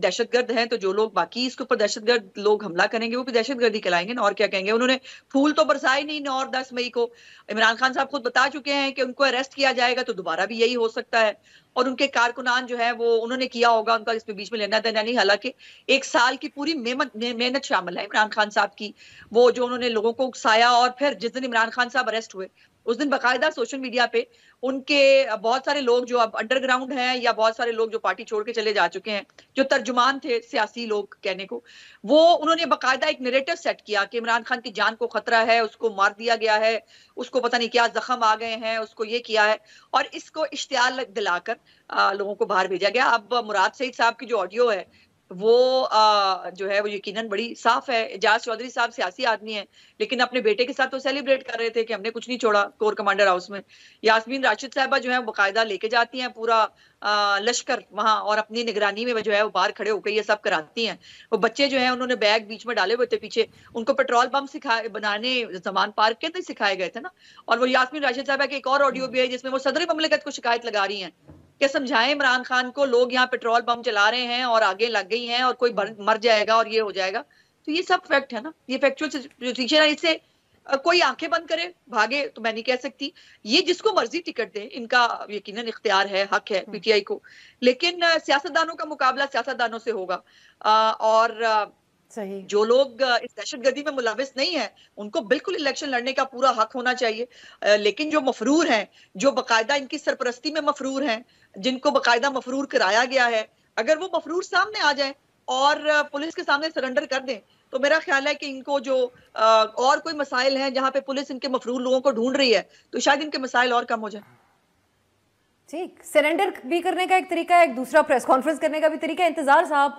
دہشت گرد ہیں، تو جو لوگ باقی اس کے اوپر دہشت گرد لوگ حملہ کریں گے وہ بھی دہشت گردی کہلائیں گے نا، اور کیا کہیں گے. انہوں نے پھول تو برسائے نہیں 9 اور 10 مئی کو. عمران خان صاحب خود بتا چکے ہیں کہ ان کو اریسٹ کیا جائے گا تو دوبارہ بھی یہی ہو سکتا ہے، اور ان کے کارکنان جو ہے وہ انہوں نے کیا ہوگا، ان کا اس میں بیچ میں لینا دینا نہیں. حالانکہ 1 سال کی پوری محنت شامل ہے عمران خان صاحب کی، وہ جو انہوں نے لوگوں کو اکسایا. اور پھر جس دن عمران خان صاحب اریسٹ ہوئے اس دن باقاعدہ سوشل میڈیا پہ ان کے بہت سارے لوگ جو اب انڈر گراؤنڈ ہیں یا بہت سارے لوگ جو پارٹی چھوڑ کے چلے جا چکے ہیں، جو ترجمان تھے سیاسی لوگ کہنے کو، وہ انہوں نے باقاعدہ ایک نیریٹو سیٹ کیا کہ عمران خان کی جان کو خطرہ ہے، اس کو مار دیا گیا ہے، اس کو پتہ نہیں کیا زخم آ گئے ہیں، اس کو یہ کیا ہے، اور اس کو اشتعال دلا کر لوگوں کو باہر بھیجا گیا. اب مراد سعید صاحب کی جو آڈیو ہے وہ جو ہے وہ یقیناً بڑی صاف ہے. اعجاز چودھری صاحب سیاسی آدمی ہیں لیکن اپنے بیٹے کے ساتھ تو سیلیبریٹ کر رہے تھے کہ ہم نے کچھ نہیں چھوڑا کور کمانڈر ہاؤس میں. یاسمین راشد صاحبہ جو ہیں باقاعدہ لے کے جاتی ہیں پورا لشکر وہاں، اور اپنی نگرانی میں جو ہے وہ باہر کھڑے ہو کے یہ سب کراتی ہیں. وہ بچے جو ہیں انہوں نے بیگ بیچ میں ڈالے ہوئے تھے پیچھے، ان کو پیٹرول بم بنانے زمان پارک کے اندر سکھائے گئے تھے نا. اور وہ یاسمین راشد صاحبہ کی ایک اور آڈیو بھی ہے جس میں وہ صدر مملکت کو شکایت لگا رہی ہیں کہ سمجھائیں عمران خان کو، لوگ یہاں پیٹرول بم چلا رہے ہیں اور آگے لگ گئی ہیں اور کوئی مر جائے گا اور یہ ہو جائے گا. تو یہ سب فیکٹ ہے نا، یہ فیکچوئل سچویشن ہے. اس سے کوئی آنکھیں بند کرے بھاگے تو میں نہیں کہہ سکتی. یہ جس کو مرضی ٹکٹ دے ان کا یقیناً اختیار ہے، حق ہے پی ٹی آئی کو، لیکن سیاستدانوں کا مقابلہ سیاستدانوں سے ہوگا. اور صحیح. جو لوگ اس دہشت گردی میں ملوث نہیں ہیں ان کو بالکل الیکشن لڑنے کا پورا حق ہونا چاہیے. لیکن جو مفرور ہیں، جو باقاعدہ ان کی سرپرستی میں مفرور ہیں، جن کو باقاعدہ مفرور کرایا گیا ہے، اگر وہ مفرور سامنے آ جائیں اور پولیس کے سامنے سرنڈر کر دیں تو میرا خیال ہے کہ ان کو جو اور کوئی مسائل ہیں جہاں پہ پولیس ان کے مفرور لوگوں کو ڈھونڈ رہی ہے تو شاید ان کے مسائل اور کم ہو جائیں. ٹھیک، سرنڈر بھی کرنے کا ایک طریقہ ہے، ایک دوسرا پریس کانفرنس کرنے کا بھی طریقہ ہے. انتظار صاحب،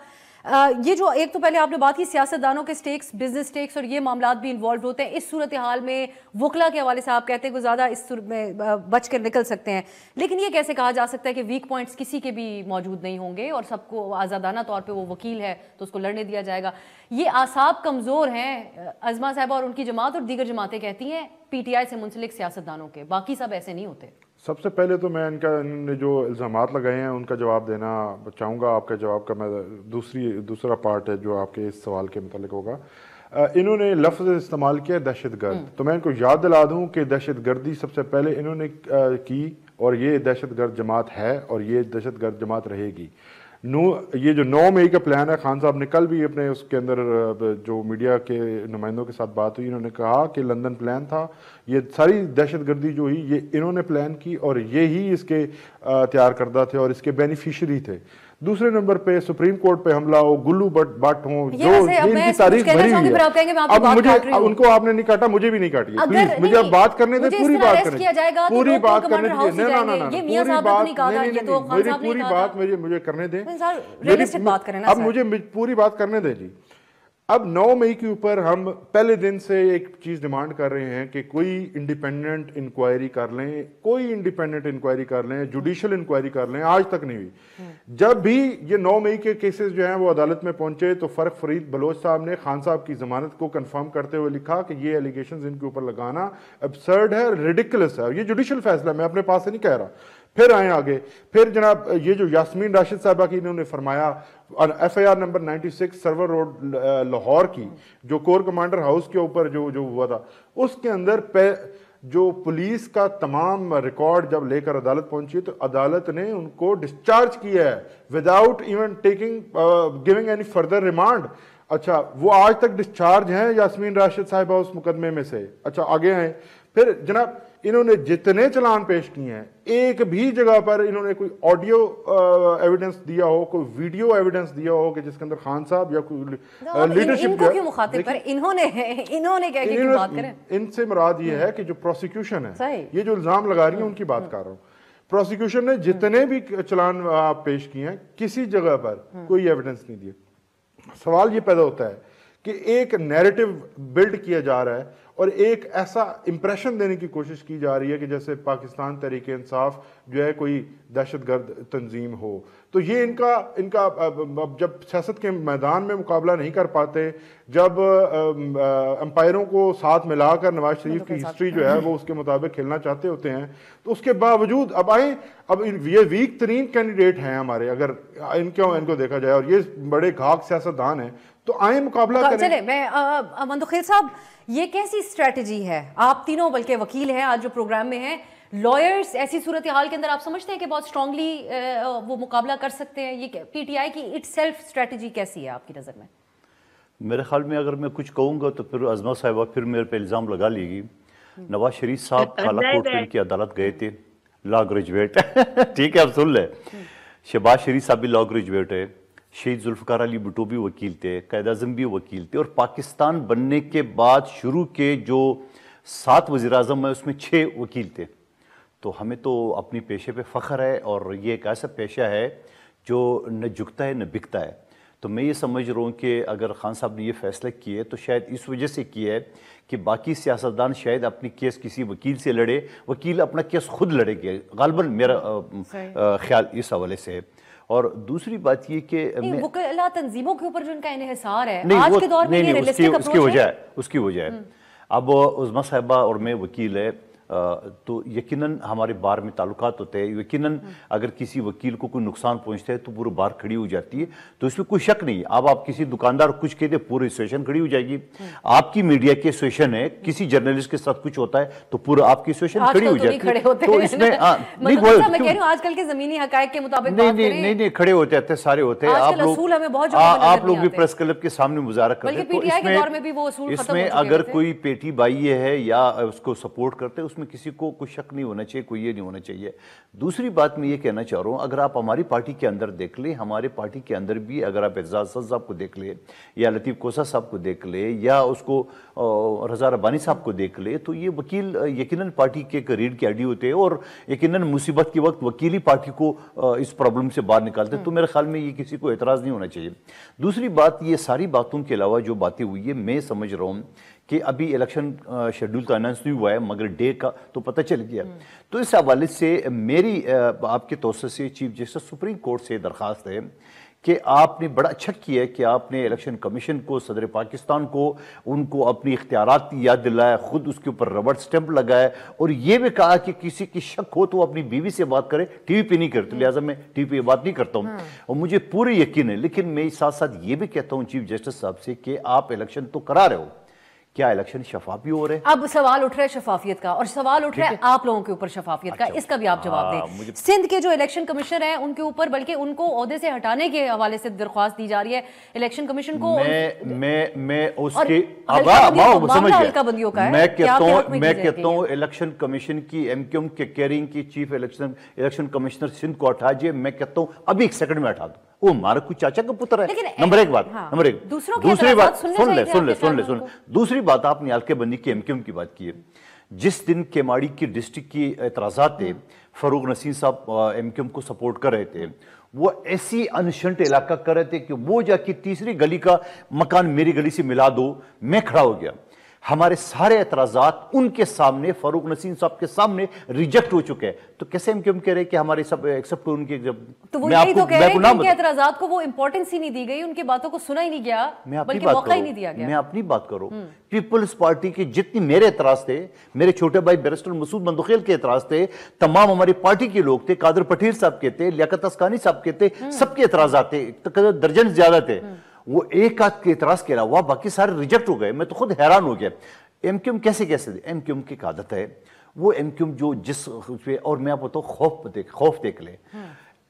یہ جو ایک تو پہلے آپ نے بات کی سیاستدانوں کے سٹیکس، بزنس سٹیکس اور یہ معاملات بھی انوالوڈ ہوتے ہیں. اس صورتحال میں وکلا کے حوالے سے آپ کہتے ہیں کہ زیادہ اس میں بچ کر نکل سکتے ہیں، لیکن یہ کیسے کہا جا سکتا ہے کہ ویک پوائنٹس کسی کے بھی موجود نہیں ہوں گے اور سب کو آزادانہ طور پہ وہ وکیل ہے تو اس کو لڑنے دیا جائے گا؟ یہ اعصاب کمزور ہیں عظمہ صاحبہ اور ان کی جماعت اور دیگر جماعتیں کہتی ہیں پی ٹی آئی سے منسلک سیاستدانوں کے، باقی سب ایسے نہیں ہوتے. سب سے پہلے تو میں انہوں نے جو الزامات لگائے ہیں ان کا جواب دینا چاہوں گا. آپ کے جواب کا میں دوسرا پارٹ ہے جو آپ کے اس سوال کے متعلق ہوگا. انہوں نے لفظ استعمال کیا دہشت گرد، تو میں ان کو یاد دلا دوں کہ دہشت گردی سب سے پہلے انہوں نے کی، اور یہ دہشت گرد جماعت ہے اور یہ دہشت گرد جماعت رہے گی. یہ جو 9 مئی کا پلان ہے، خان صاحب نے کل بھی اپنے اس کے اندر جو میڈیا کے نمائندوں کے ساتھ بات ہوئی، انہوں نے کہا کہ لندن پلان تھا. یہ ساری دہشت گردی جو ہوئی یہ انہوں نے پلان کی اور یہی اس کے تیار کردہ تھے اور اس کے بینیفیشری تھے. दूसरे नंबर पे सुप्रीम कोर्ट पे हमला हो, गुल्लू बट हो, ये जो वैसे अब मैं इनकी कुछ तारीख कहना भरी चाहूंगी, हुई फिर है। आप कहेंगे मैं आपकी अब बात मुझे काट रही हूं। उनको आपने नहीं काटा, मुझे भी नहीं काटिए अगर प्लीज, मुझे अब बात करने दे, मुझे इस पूरी तरह बात arrest करने किया जाएगा तो पूरी लोग बात कमांडर करने हाउस दीजिए। ही ना ना जाएंगे। ना ये मियां पूरी साहब ने तो बात नहीं कहा था, ये तो खान मेरी साहब ने पूरी कहा बात था। मुझे करने दें सर, realistic बात करें ना अब सर। मुझे पूरी बात करने दें जी। अब 9 मई के ऊपर हम पहले दिन से एक चीज डिमांड कर रहे हैं कि कोई इंडिपेंडेंट इंक्वायरी कर लें, कोई इंडिपेंडेंट इंक्वायरी कर लें, जुडिशियल इंक्वायरी कर लें। आज तक नहीं हुई। जब भी ये 9 मई के केसेस जो हैं वो अदालत में पहुंचे तो फर्क फरीद बलोच साहब ने खान साहब की जमानत को कंफर्म करते हुए लिखा कि ये एलिगेशंस इनके ऊपर लगाना एब्सर्ड है, रिडिकुलस है। ये जुडिशियल फैसला, मैं अपने पास से नहीं कह रहा। फिर आए आगे, फिर जनाब ये जो यास्मीन राशिद साहबा की इन्होंने फरमाया FIR number 96 server road Lahore की, जो कोर कमांडर हाउस के ऊपर जो हुआ था, उसके अंदर जो पुलिस का तमाम रिकॉर्ड जब लेकर अदालत पहुंची तो अदालत ने उनको डिस्चार्ज किया है without even giving any further remand. अच्छा, वो आज तक डिस्चार्ज हैं यास्मीन राशिद साहिबा उस मुकदमे में से। अच्छा, आगे आए, फिर जनाब इन्होंने जितने चलान पेश किए हैं, एक भी जगह पर इन्होंने कोई ऑडियो एविडेंस दिया हो, कोई वीडियो एविडेंस दिया हो कि जिसके अंदर खान साहब या कोई लीडरशिप इनको क्यों मुखातिब पर इन्होंने क्या की बात करें। इनसे मुराद ये है कि जो प्रोसिक्यूशन है, ये जो इल्जाम लगा रही है उनकी बात कर रहा हूँ। प्रोसिक्यूशन ने जितने भी चलान पेश किए हैं, किसी जगह पर कोई एविडेंस नहीं दिया। सवाल ये पैदा होता है कि एक नैरेटिव बिल्ड किया जा रहा है और एक ऐसा इंप्रेशन देने की कोशिश की जा रही है कि जैसे पाकिस्तान तहरीक इंसाफ जो है कोई दहशतगर्द तंजीम हो। तो ये इनका जब सियासत के मैदान में मुकाबला नहीं कर पाते, जब अंपायरों को साथ मिलाकर नवाज शरीफ की हिस्ट्री जो है वो उसके मुताबिक खेलना चाहते होते हैं, तो उसके बावजूद अब ये वीक तरीन कैंडिडेट हैं हमारे, अगर इनको देखा जाए, और ये बड़े घाक सियासतदान हैं, तो आए मुकाबला करें। चले, मैं मंदुखेल साहब, ये कैसी स्ट्रेटजी है? आप तीनों बल्कि वकील हैं आज जो प्रोग्राम में हैं, लॉयर्स ऐसी सूरत हाल के अंदर आप समझते हैं कि बहुत स्ट्रांगली वो मुकाबला कर सकते हैं? ये PTI की इटसेल्फ स्ट्रेटजी कैसी है आपकी नज़र में? मेरे ख्याल में अगर मैं कुछ कहूँगा तो फिर अज़मा साहिबा फिर मेरे पे इल्ज़ाम लगा लेगी। नवाज शरीफ साहब काला कोर्ट में की अदालत गए थे, लॉ ग्रेजुएट ठीक है, अब सुन ले। शहबाज शरीफ साहब भी लॉ ग्रेजुएट है, शहीद जुल्फ़िकार अली भुट्टो भी वकील थे, कायद आज़म भी वकील थे, और पाकिस्तान बनने के बाद शुरू के जो 7 वज़ीर-ए-आज़म है उसमें 6 वकील थे। तो हमें तो अपनी पेशे पे फ़ख्र है, और ये एक ऐसा पेशा है जो न झुकता है न बिकता है। तो मैं ये समझ रहा हूँ कि अगर खान साहब ने ये फैसला किया तो शायद इस वजह से किया है कि बाकी सियासतदान शायद अपनी केस किसी वकील से लड़े, वकील अपना केस खुद लड़ेंगे, गालबन मेरा ख्याल इस हवाले से है। और दूसरी बात ये कि वकला तंजीमों के ऊपर जो इनका इन्हिसार है आज के दौर में, ये रियलिस्टिक अप्रोच है? उसकी वजह है अब उज़मा साहिबा और मैं वकील है, तो यकीनन हमारे बार में ताल्लुकात होते हैं, यकीनन अगर किसी वकील को कोई नुकसान पहुंचता है तो पूरी बार खड़ी हो जाती है, तो इसमें कोई शक नहीं। अब आप किसी दुकानदार कुछ कहते पूरी एसोसिएशन खड़ी हो जाएगी। आपकी मीडिया की एसोसिएशन है, किसी जर्नलिस्ट के साथ कुछ होता है तो पूरा आपकी एसोसिएशन खड़ी हो जाती है। तो इसमें मैं कह रही हूं आजकल के ज़मीनी हकायक के मुताबिक नहीं खड़े होते हैं, सारे होते हैं। आप लोग भी प्रेस क्लब के सामने मुजाहरा करते हैं, इसमें अगर कोई पेटी बाई है या उसको सपोर्ट करते हैं, किसी को कोई शक नहीं होना चाहिए, कोई ये नहीं होना चाहिए। दूसरी बात मैं ये कहना चाह रहा हूँ, अगर आप हमारी पार्टी के अंदर देख ले, हमारे पार्टी के अंदर भी अगर आप एजाज साहब को देख ले, या लतीफ़ कोसा साहब को देख ले, या उसको रज़ा रब्बानी साहब को देख ले, तो ये वकील यकीनन पार्टी के एक रीढ़ की हड्डी होते हैं, और यकीनन मुसीबत के वक्त वकीली पार्टी को इस प्रॉब्लम से बाहर निकालते हैं। तो मेरे ख्याल में ये किसी को एतराज़ नहीं होना चाहिए। दूसरी बात, ये सारी बातों के अलावा जो बातें हुई है, मैं समझ रहा हूँ कि अभी इलेक्शन शेड्यूल तो अनाउंस नहीं हुआ है, मगर डे का तो पता चल गया। तो इस हवाले से मेरी आपके तौर से चीफ जस्टिस सुप्रीम कोर्ट से दरख्वास्त है कि आपने बड़ा अच्छा किया कि आपने इलेक्शन कमीशन को, सदर पाकिस्तान को, उनको अपनी इख्तियारात की याद दिलाया, खुद उसके ऊपर रबड़ स्टैंप लगाया, और ये भी कहा कि किसी की शक हो तो वो अपनी बीवी से बात करे, टीवी पे नहीं करते, लिहाजा मैं टीवी पे बात नहीं करता हूँ, और मुझे पूरे यकीन है। लेकिन मैं साथ साथ ये भी कहता हूँ चीफ जस्टिस साहब से कि आप इलेक्शन तो करा रहे हो, क्या इलेक्शन शफाफ भी हो रहे हैं? अब सवाल उठ रहा है शफाफियत का, और सवाल उठ रहा है आप लोगों के ऊपर शफाफियत का, इसका भी आप जवाब दें। सिंध के जो इलेक्शन कमिश्नर हैं उनके ऊपर, बल्कि उनको ओहदे से हटाने के हवाले से दरख्वास्त दी जा रही है इलेक्शन कमीशन को। मैं उसके हल्काबंदियों का है, मैं कहता हूँ इलेक्शन कमीशन की MQM के कैरिंग की चीफ इलेक्शन कमिश्नर सिंध को हटा दिए। मैं कहता हूँ अभी 1 सेकंड में हटा दो, وہ हमारा कोई चाचा का पुत्र है। नंबर एक बात, नंबर एक। दूसरी बात सुन ले। दूसरी बात, आपने हल्के बंदी की एमक्यूएम की बात की है। जिस दिन केमाड़ी की डिस्ट्रिक्ट की एतराज़ात थे, फरूक नसीम साहब एमक्यूएम को सपोर्ट कर रहे थे, वो ऐसी अनशंट इलाका कर रहे थे कि वो जाके तीसरी गली का मकान मेरी गली से मिला दो, मैं खड़ा हो गया। हमारे सारे एतराज़ात उनके सामने, फरूक नसीम साहब के सामने रिजेक्ट हो चुके हैं। तो कैसे हम क्यों कह रहे हैं कि हमारे सब एक्सेप्ट उनके, जब तो वो यही तो कह रहे हैं कि उनके एतराज़ात को वो इंपॉर्टेंस ही नहीं दी गई, उनकी बातों को सुना ही नहीं गया, बल्कि मौका ही नहीं दिया गया। मैं अपनी बात करूं, पीपल्स पार्टी के जितनी मेरे एतराज़ थे, मेरे छोटे भाई बैरिस्टर मसूद मंदोखेल के एतराज़ थे, तमाम हमारी पार्टी के लोग थे, कादर पटेल साहब के थे, लियाकत अस्कानी साहब के थे, सबके एतराज़ात थे, दर्जन ज्यादा थे। वो एक आध के एतराज़ के अलावा बाकी सारे रिजेक्ट हो गए। मैं तो खुद हैरान हो गया। एमक्यूएम कैसे एमक्यूएम की आदत है, वो एमक्यूएम जो जिस, और मैं आपको तो खौफ देख ले।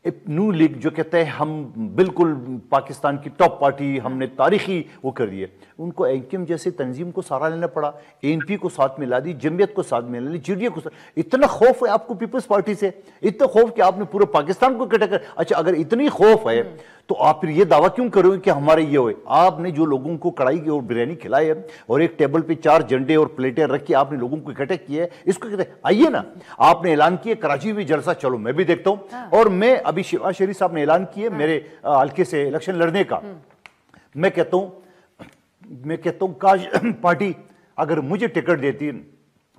नू लीग जो कहते हैं हम बिल्कुल पाकिस्तान की टॉप पार्टी, हमने तारीखी वो कर दी है, उनको एमक्यूएम जैसे तंजीम को सहारा लेना पड़ा, एनपी को साथ मिला दी, जमयत को साथ मिला दी, जीडीए को साथ। इतना खौफ है आपको पीपल्स पार्टी से, इतना खौफ कि आपने पूरे पाकिस्तान को इकट्ठा कर। अच्छा, अगर इतनी खौफ है तो आप फिर ये दावा क्यों करोगे कि हमारे ये होए? आपने जो लोगों को कढ़ाई और बिरयानी खिलाई है और एक टेबल पे 4 झंडे और प्लेटें रख के आपने लोगों को इकट्ठे किए, इसको कहते हैं आइए ना। आपने ऐलान किया कराची में जलसा, चलो मैं भी देखता हूं। और मैं अभी शहबाज शरीफ साहब ने ऐलान किए मेरे हल्के से इलेक्शन लड़ने का। मैं कहता हूं काश पार्टी अगर मुझे टिकट देती,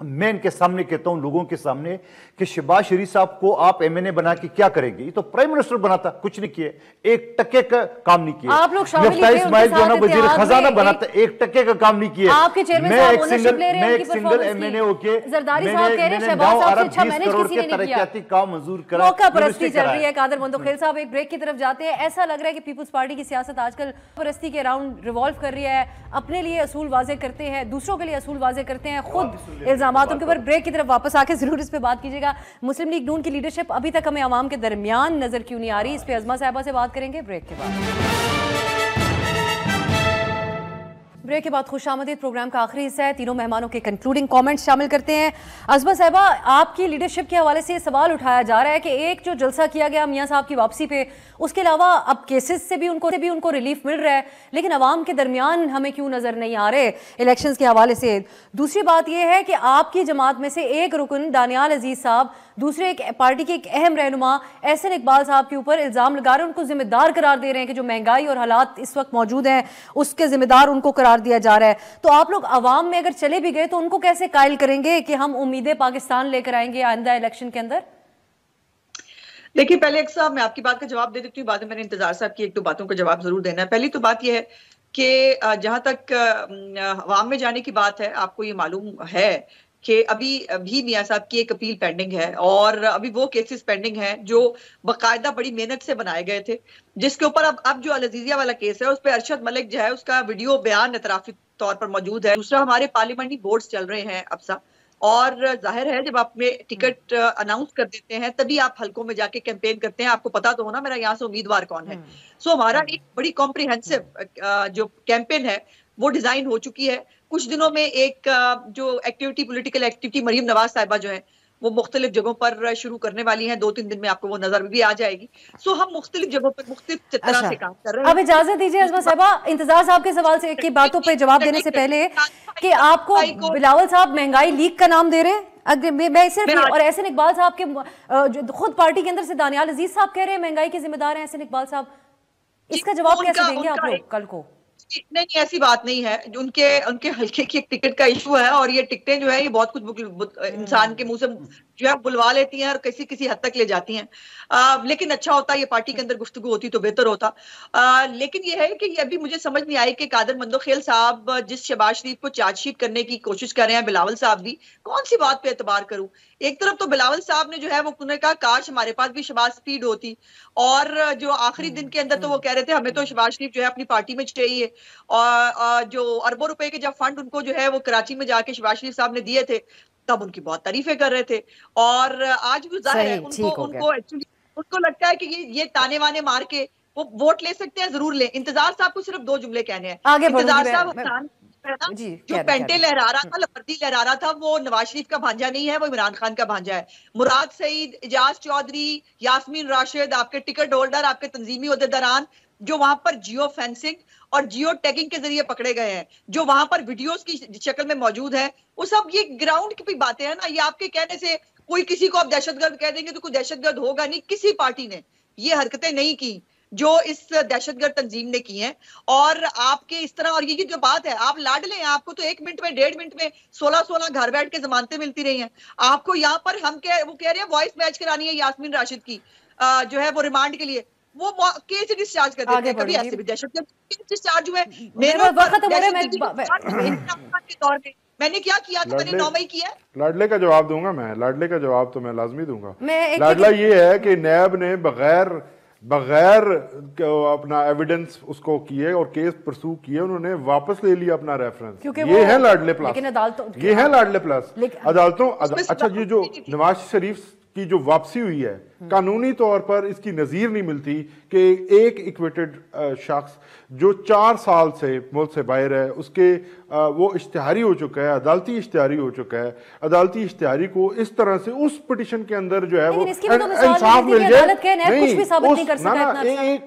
मैं इनके सामने कहता हूं, लोगों के सामने, कि शहबाज शरीफ साहब को आप एमएनए बना के क्या करेंगे? ये तो प्राइम मिनिस्टर बनाता, कुछ नहीं किए, 1 टके का काम नहीं किया। आप लोग शामिल इस्माइल जो ना वजीर खजाना बनाता, 1 टके का काम नहीं किया। आपके चेयरमैन साहब ओनरशिप ले रहे हैं उनकी सिंगल एमएनए होके जरदारी साहब कह रहे हैं शहबाज साहब से अच्छा मैनेज किसी ने नहीं किया, काम मंजूर करा, मौका परस्ती चल रही है। कादर मंदोखेल साहब, एक ब्रेक की तरफ जाते हैं। ऐसा लग रहा है कि पीपल्स पार्टी की सियासत आजकल परस्ती के अराउंड रिवॉल्व कर रही है, अपने लिए असूल वाजे करते हैं, दूसरों के लिए असूल वाजे करते हैं, खुद इल्जामात उनके ऊपर। ब्रेक की तरफ वापस आके जरूर इस पे बात कीजिएगा। मुस्लिम लीग नून की लीडरशिप अभी तक हमें आवाम के दरमियान नजर क्यों नहीं आ रही, इस पे अज़मा साहिबा से बात करेंगे ब्रेक के बाद। ब्रेक के बाद खुशामदीद प्रोग्राम का आखिरी हिस्सा है। तीनों मेहमानों के कंक्लूडिंग कमेंट्स शामिल करते हैं। अज़मा साहिबा, आपकी लीडरशिप के हवाले से सवाल उठाया जा रहा है कि एक जो जलसा किया गया मियां साहब की वापसी पे, उसके अलावा अब केसेस से भी उनको रिलीफ मिल रहा है, लेकिन अवाम के दरमियान हमें क्यों नजर नहीं आ रहे इलेक्शंस के हवाले से? दूसरी बात यह है कि आपकी जमात में से एक रुकन दानियाल अजीज साहब, दूसरे एक पार्टी के एक अहम रहनुमा एहसन इकबाल साहब के ऊपर इल्जाम लगा रहे हैं, उनको जिम्मेदार करार दे रहे हैं कि जो महंगाई और हालात इस वक्त मौजूद हैं उसके जिम्मेदार उनको करार दिया जा रहा है। तो आप लोग अवाम में अगर चले भी गए तो उनको कैसे कायल करेंगे कि हम उम्मीदें पाकिस्तान लेकर आएंगे आइंदा इलेक्शन के अंदर? देखिए, पहले एक साहब मैं आपकी बात का जवाब दे देती हूँ, बाद में मैंने इंतजार साहब की 1-2 बातों का जवाब जरूर देना है। पहली तो बात यह है कि जहां तक अवाम में जाने की बात है, आपको ये मालूम है कि अभी भी मियां साहब की एक अपील पेंडिंग है और अभी वो केसेस पेंडिंग हैं जो बाकायदा बड़ी मेहनत से बनाए गए थे, जिसके ऊपर अब जो अल अजीजिया वाला केस है उस पर अरशद मलिक जो है उसका वीडियो बयान एतराफी तौर पर मौजूद है। दूसरा, हमारे पार्लियामेंट्री बोर्ड्स चल रहे हैं अब सा, और जाहिर है जब आप में टिकट अनाउंस कर देते हैं तभी आप हलकों में जाके कैंपेन करते हैं। आपको पता तो हो ना मेरा यहाँ से उम्मीदवार कौन है। सो हमारा एक बड़ी कॉम्प्रिहेंसिव जो कैंपेन है वो डिजाइन हो चुकी है। कुछ दिनों में एक जो activity, political activity Maryam Nawaz साहिबा जो है वो मुख्तलिफ जगहों पर शुरू करने वाली हैं। 2-3 दिन में आपको वो नजर भी आ जाएगी। सो हम मुख्तलिफ जगहों पर मुख्तलिफ तरह से काम कर रहे हैं। अब इजाजत दीजिए अज़मा साहिबा, इंतजार साहब के सवाल से की बातों पे जवाब देने से पहले कि आपको बिलावल साहब महंगाई लीग का नाम दे रहे हैं, मैं सिर्फ, और एहसन इकबाल साहब के जो खुद पार्टी के अंदर से दानियाल अजीज साहब कह रहे हैं महंगाई के जिम्मेदार हैं एहसन इकबाल साहब, इसका जवाब कैसे देंगे आप लोग कल को? नहीं, ऐसी बात नहीं है। उनके हल्के की एक टिकट का इशू है और ये टिकटें जो है ये बहुत कुछ इंसान के मुंह से जो है बुलवा लेती हैं और किसी हद तक ले जाती हैं। लेकिन अच्छा होता, ये पार्टी के अंदर गुफ्तगू होती तो बेहतर होता। लेकिन ये है कि ये अभी मुझे समझ नहीं आई कि कादर मंदोखेल साहब जिस शहबाज शरीफ को चार्जशीट करने की कोशिश कर रहे हैं, बिलावल साहब भी, कौन सी बात पे एतबार करूं? एक तरफ तो बिलावल साहब ने जो है वो उन्होंने कहा काश हमारे पास भी शहबाज स्पीड होती, और जो आखिरी दिन के अंदर तो वो कह रहे थे हमें तो शहबाज शरीफ जो है अपनी पार्टी में चाहिए, और जो अरबों रुपए के जब फंड उनको जो है वो कराची में जाके शहबाज शरीफ साहब ने दिए थे तब उनकी बहुत तारीफें कर रहे थे। और आज भी जाहिर है उनको एक्चुअली उनको लगता है कि ये ताने वाने मार के वो वोट ले सकते हैं, जरूर ले। इंतजार साहब को सिर्फ 2 जुमले कहने हैं। इंतजार साहब جو پینٹے لہرا رہا تھا، لپردی لہرا رہا تھا، وہ نواز شریف کا بھانجا نہیں ہے، وہ عمران خان کا بھانجا ہے. مراد سعید، اعجاز چودھری، یاسمین راشد، آپ کے ٹکٹ ہولڈر، آپ کے تنظیمی عہدیداران جو وہاں پر جیو فینسنگ اور جیو ٹیگنگ کے ذریعے پکڑے گئے ہیں، جو وہاں پر ویڈیوز کی شکل میں موجود ہے، وہ سب یہ گراؤنڈ کی بھی باتیں ہیں نا. یہ آپ کے کہنے سے کوئی کسی کو آپ دہشت گرد کہہ دیں گے تو کوئی دہشت گرد ہوگا نہیں. کسی پارٹی نے یہ حرکتیں نہیں کی جو اس دہشت گرد تنظیم نے کی ہیں. اور آپ کے اس طرح، اور یہ جو بات ہے، آپ لاڈ لیں، آپ کو تو 1 منٹ میں 1.5 منٹ میں 16 گھر بیٹھ کے ضمانتیں ملتی رہی ہیں. آپ کو یہاں پر وہ کہہ رہے ہیں وائس میچ کرانی ہے یاسمین راشد کی، جو ہے وہ ریمانڈ کے لیے، وہ کیس ڈسچارج کر دیتے ہیں. کبھی ایسے بھی دہشت گرد کیس ڈسچارج ہوئے میں نے کیا کیا تھا، میں نے 9 مئی کیا. لاڈلے کا جواب دوں گا میں، لاڈلے کا جواب تو میں لازمی دوں گا. لاڈلا یہ ہے کہ نیب نے بغیر اپنا ایویڈنس اس کو کیے اور کیس پرسو کیے، انہوں نے واپس لے لیا اپنا ریفرنس. یہ ہے لاڈلے پلس، یہ ہے لاڈلے پلس. عدالتوں اچھا یہ جو نواز شریف کی جو واپسی ہوئی ہے، قانونی طور پر اس کی نظیر نہیں ملتی کہ ایک ایکویٹڈ شخص جو 4 سال سے ملک سے باہر ہے، اس کے وہ اشتہاری ہو چکا ہے، عدالتی اشتہاری ہو چکا ہے. عدالتی اشتہاری کو اس طرح سے اس پٹیشن کے اندر جو ہے وہ انصاف مل جائے. نہیں،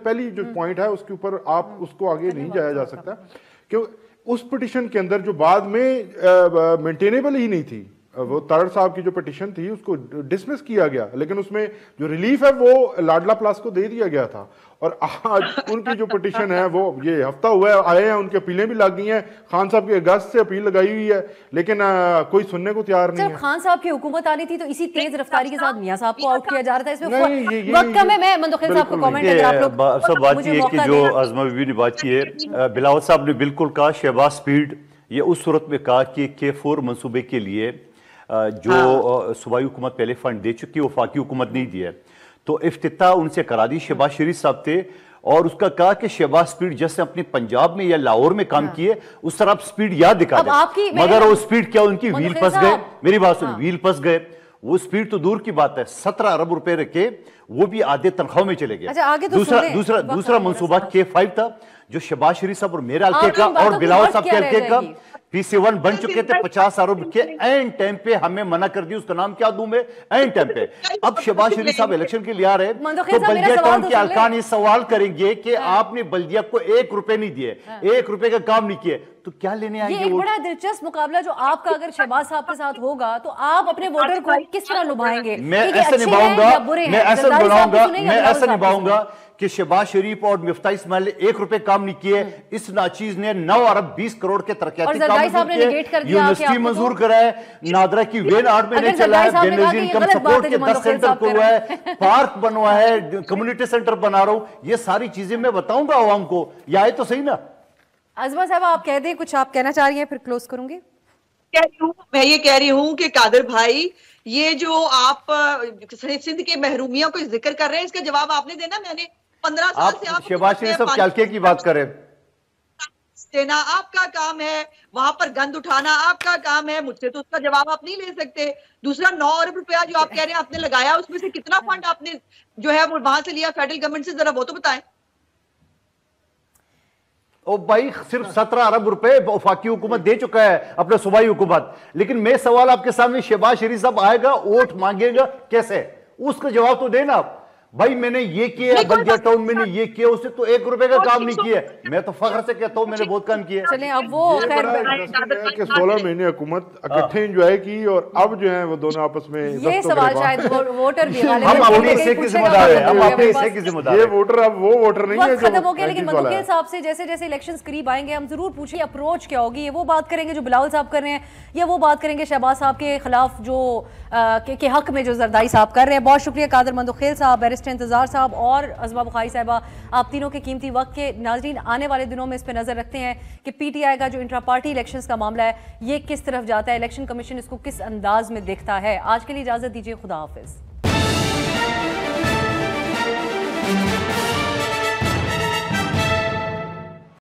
پہلی جو پوائنٹ ہے اس کے اوپر آپ اس کو آگے نہیں جایا جا سکتا کہ اس پٹیشن کے اندر جو بعد میں مینٹینیبل ہی نہیں تھی، وہ تارڑ صاحب کی جو پٹیشن تھی اس کو ڈسمس کیا گیا، لیکن اس میں جو ریلیف ہے وہ لاڈلا پلس کو دے دیا گیا تھا. اور آج ان کی جو پٹیشن ہے وہ یہ ہفتہ ہوا ہے آئے ہیں، ان کی اپیلیں بھی لگ گئی ہیں. خان صاحب کی اگست سے اپیل لگائی ہوئی ہے، لیکن کوئی سننے کو تیار نہیں ہے. جب خان صاحب کی حکومت آنی تھی تو اسی تیز رفتاری کے ساتھ میاں صاحب کو آؤٹ کیا جا رہا تھا. اس میں وقت کم ہے. میں منتخب صاحب کو کامنٹ اگر آپ لوگ سب بات یہ ہے کہ جو عظمہ بی بی نے بات کی ہے، بلاول صاحب نے بالکل کہا. شہباز سپیڈ یہ اس صورت میں کہا کہ K4 منصوبے کے لیے جو صوبائی حکومت پہلے فنڈ دے چکی، وفاقی حکومت نہیں دیا ہے، تو افتتاح ان سے کرا دی. شہباز شریف صاحب تھے اور اس کا کہا کہ شہباز سپیڈ جیسے اپنے پنجاب میں یا لاہور میں کام کیے اس طرح آپ سپیڈ یاد دکھا دیں. مگر وہ سپیڈ کیا، ان کی ویل پس گئے. میری بات سنیں، ویل پس گئے. وہ سپیڈ تو دور کی بات ہے، 17 ارب روپے رکھے، وہ بھی آدھے تنخواہ میں چلے گئے. دوسرا منصوبہ K5 تھا جو شہباز شریف صاحب اور میرے حلقے کا اور بلاول صاحب کے حلقے کا PC1 بن چکے تھے. 50 ارب کے این ٹائم پہ ہمیں منع کر دی. اس کا نام کیا دوں میں؟ این ٹائم پہ. اب شہباز شریف صاحب الیکشن کے لیے آ رہے تو بلدیہ ٹاؤن کے ارکان یہ سوال کریں گے کہ آپ نے بلدیہ کو 1 روپے نہیں دیے، 1 روپے کا کام نہیں کیے، تو کیا لینے آئیں گے؟ یہ ایک بڑا دلچسپ مقابلہ جو آپ کا اگر شہباز صاحب کے ساتھ ہوگا تو آپ اپنے ووٹر کو کس طرح لبھائیں گے؟ میں ایسا نبھاؤں گا کہ شہباز شریف اور مفتاح اسماعیل نے 1 روپے کام نہیں کیے. اس ناچیز نے 9 ارب 20 کروڑ کے ترقیاتی کام منظور کیے، یونیورسٹی منظور کرا ہے، نادرا کی وین آرٹ میں نہیں چلا ہے، بے نظیر انکم سپورٹ کے 10 سینٹر کھلوا ہے، پارک بنوا ہے، کمیونٹی سینٹر بنا رہا ہوں. یہ ساری چیزیں میں بتاؤں گا عوام کو. یہ آئے تو صحیح نا. عظمہ صاحب آپ کہہ دیں، کچھ آپ کہنا چاہ رہی ہیں پھر کلوز کروں گی. میں یہ کہہ رہی ہوں کہ قادر بھائی، یہ جو آپ سندھ کے محرومیوں کو ذکر کر رہے ہیں، اس کا جواب آپ نے دینا. میں نے 15 سال سے آپ شہباز شریف صاحب کیلکے کی بات کریں دینا آپ کا کام ہے، وہاں پر گند اٹھانا آپ کا کام ہے. مجھ سے تو اس کا جواب آپ نہیں لے سکتے. دوسرا 9 ارب روپیہ جو آپ کہہ رہے ہیں آپ نے لگایا، اس میں سے کتنا فنڈ آپ نے جو ہے وہاں سے لیا فیڈرل گورنمنٹ سے، ذرا وہ تو بتائیں. او بھائی صرف 17 ارب روپے وفاقی حکومت دے چکا ہے اپنے صوبائی حکومت. لیکن میں سوال آپ کے سامنے، شہباز شریف صاحب آئے گا ووٹ مانگے گا کیسے؟ اس کا جواب تو دینا آپ. بھائی میں نے یہ کیا، بلدیہ ٹاؤن میں نے یہ کیا، اس نے تو 1 روپے کا کام نہیں کیا. میں تو فخر سے کہتا ہوں میں نے بہت کام کیا. چلیں اب وہ کہ 16 مہینے حکومت اکٹھے انجوائے کی اور اب جو ہیں وہ دونوں آپس میں یہ سوال شاید ووٹر بھی ہم اپنے حصے کی ذمہ دار ہیں، ہم اپنے حصے کی ذمہ دار ہیں. یہ ووٹر اب وہ ووٹر نہیں ہے جو ختم ہو گیا. لیکن منتخب صاحب سے جیسے جیسے الیکشنز قریب آئیں گے ہم ضرور پوچھیں اپروچ کیا ہوگی. یہ وہ بات کریں گے جو بلاول صاحب کر رہے ہیں، یا وہ بات کریں گے شہباز صاحب کے خلاف جو کے حق میں جو زردائی صاحب کر رہے ہیں. بہت شکریہ قادر مندوخیل صاحب، بیرسٹر انتظار صاحب اور عظمہ بخاری صاحبہ، آپ تینوں کے قیمتی وقت کے. ناظرین آنے والے دنوں میں اس پہ نظر رکھتے ہیں کہ پی ٹی آئی کا جو انٹرا پارٹی الیکشنز کا معاملہ ہے یہ کس طرف جاتا ہے، الیکشن کمیشن اس کو کس انداز میں دیکھتا ہے. آج کے لیے اجازت دیجیے، خدا حافظ.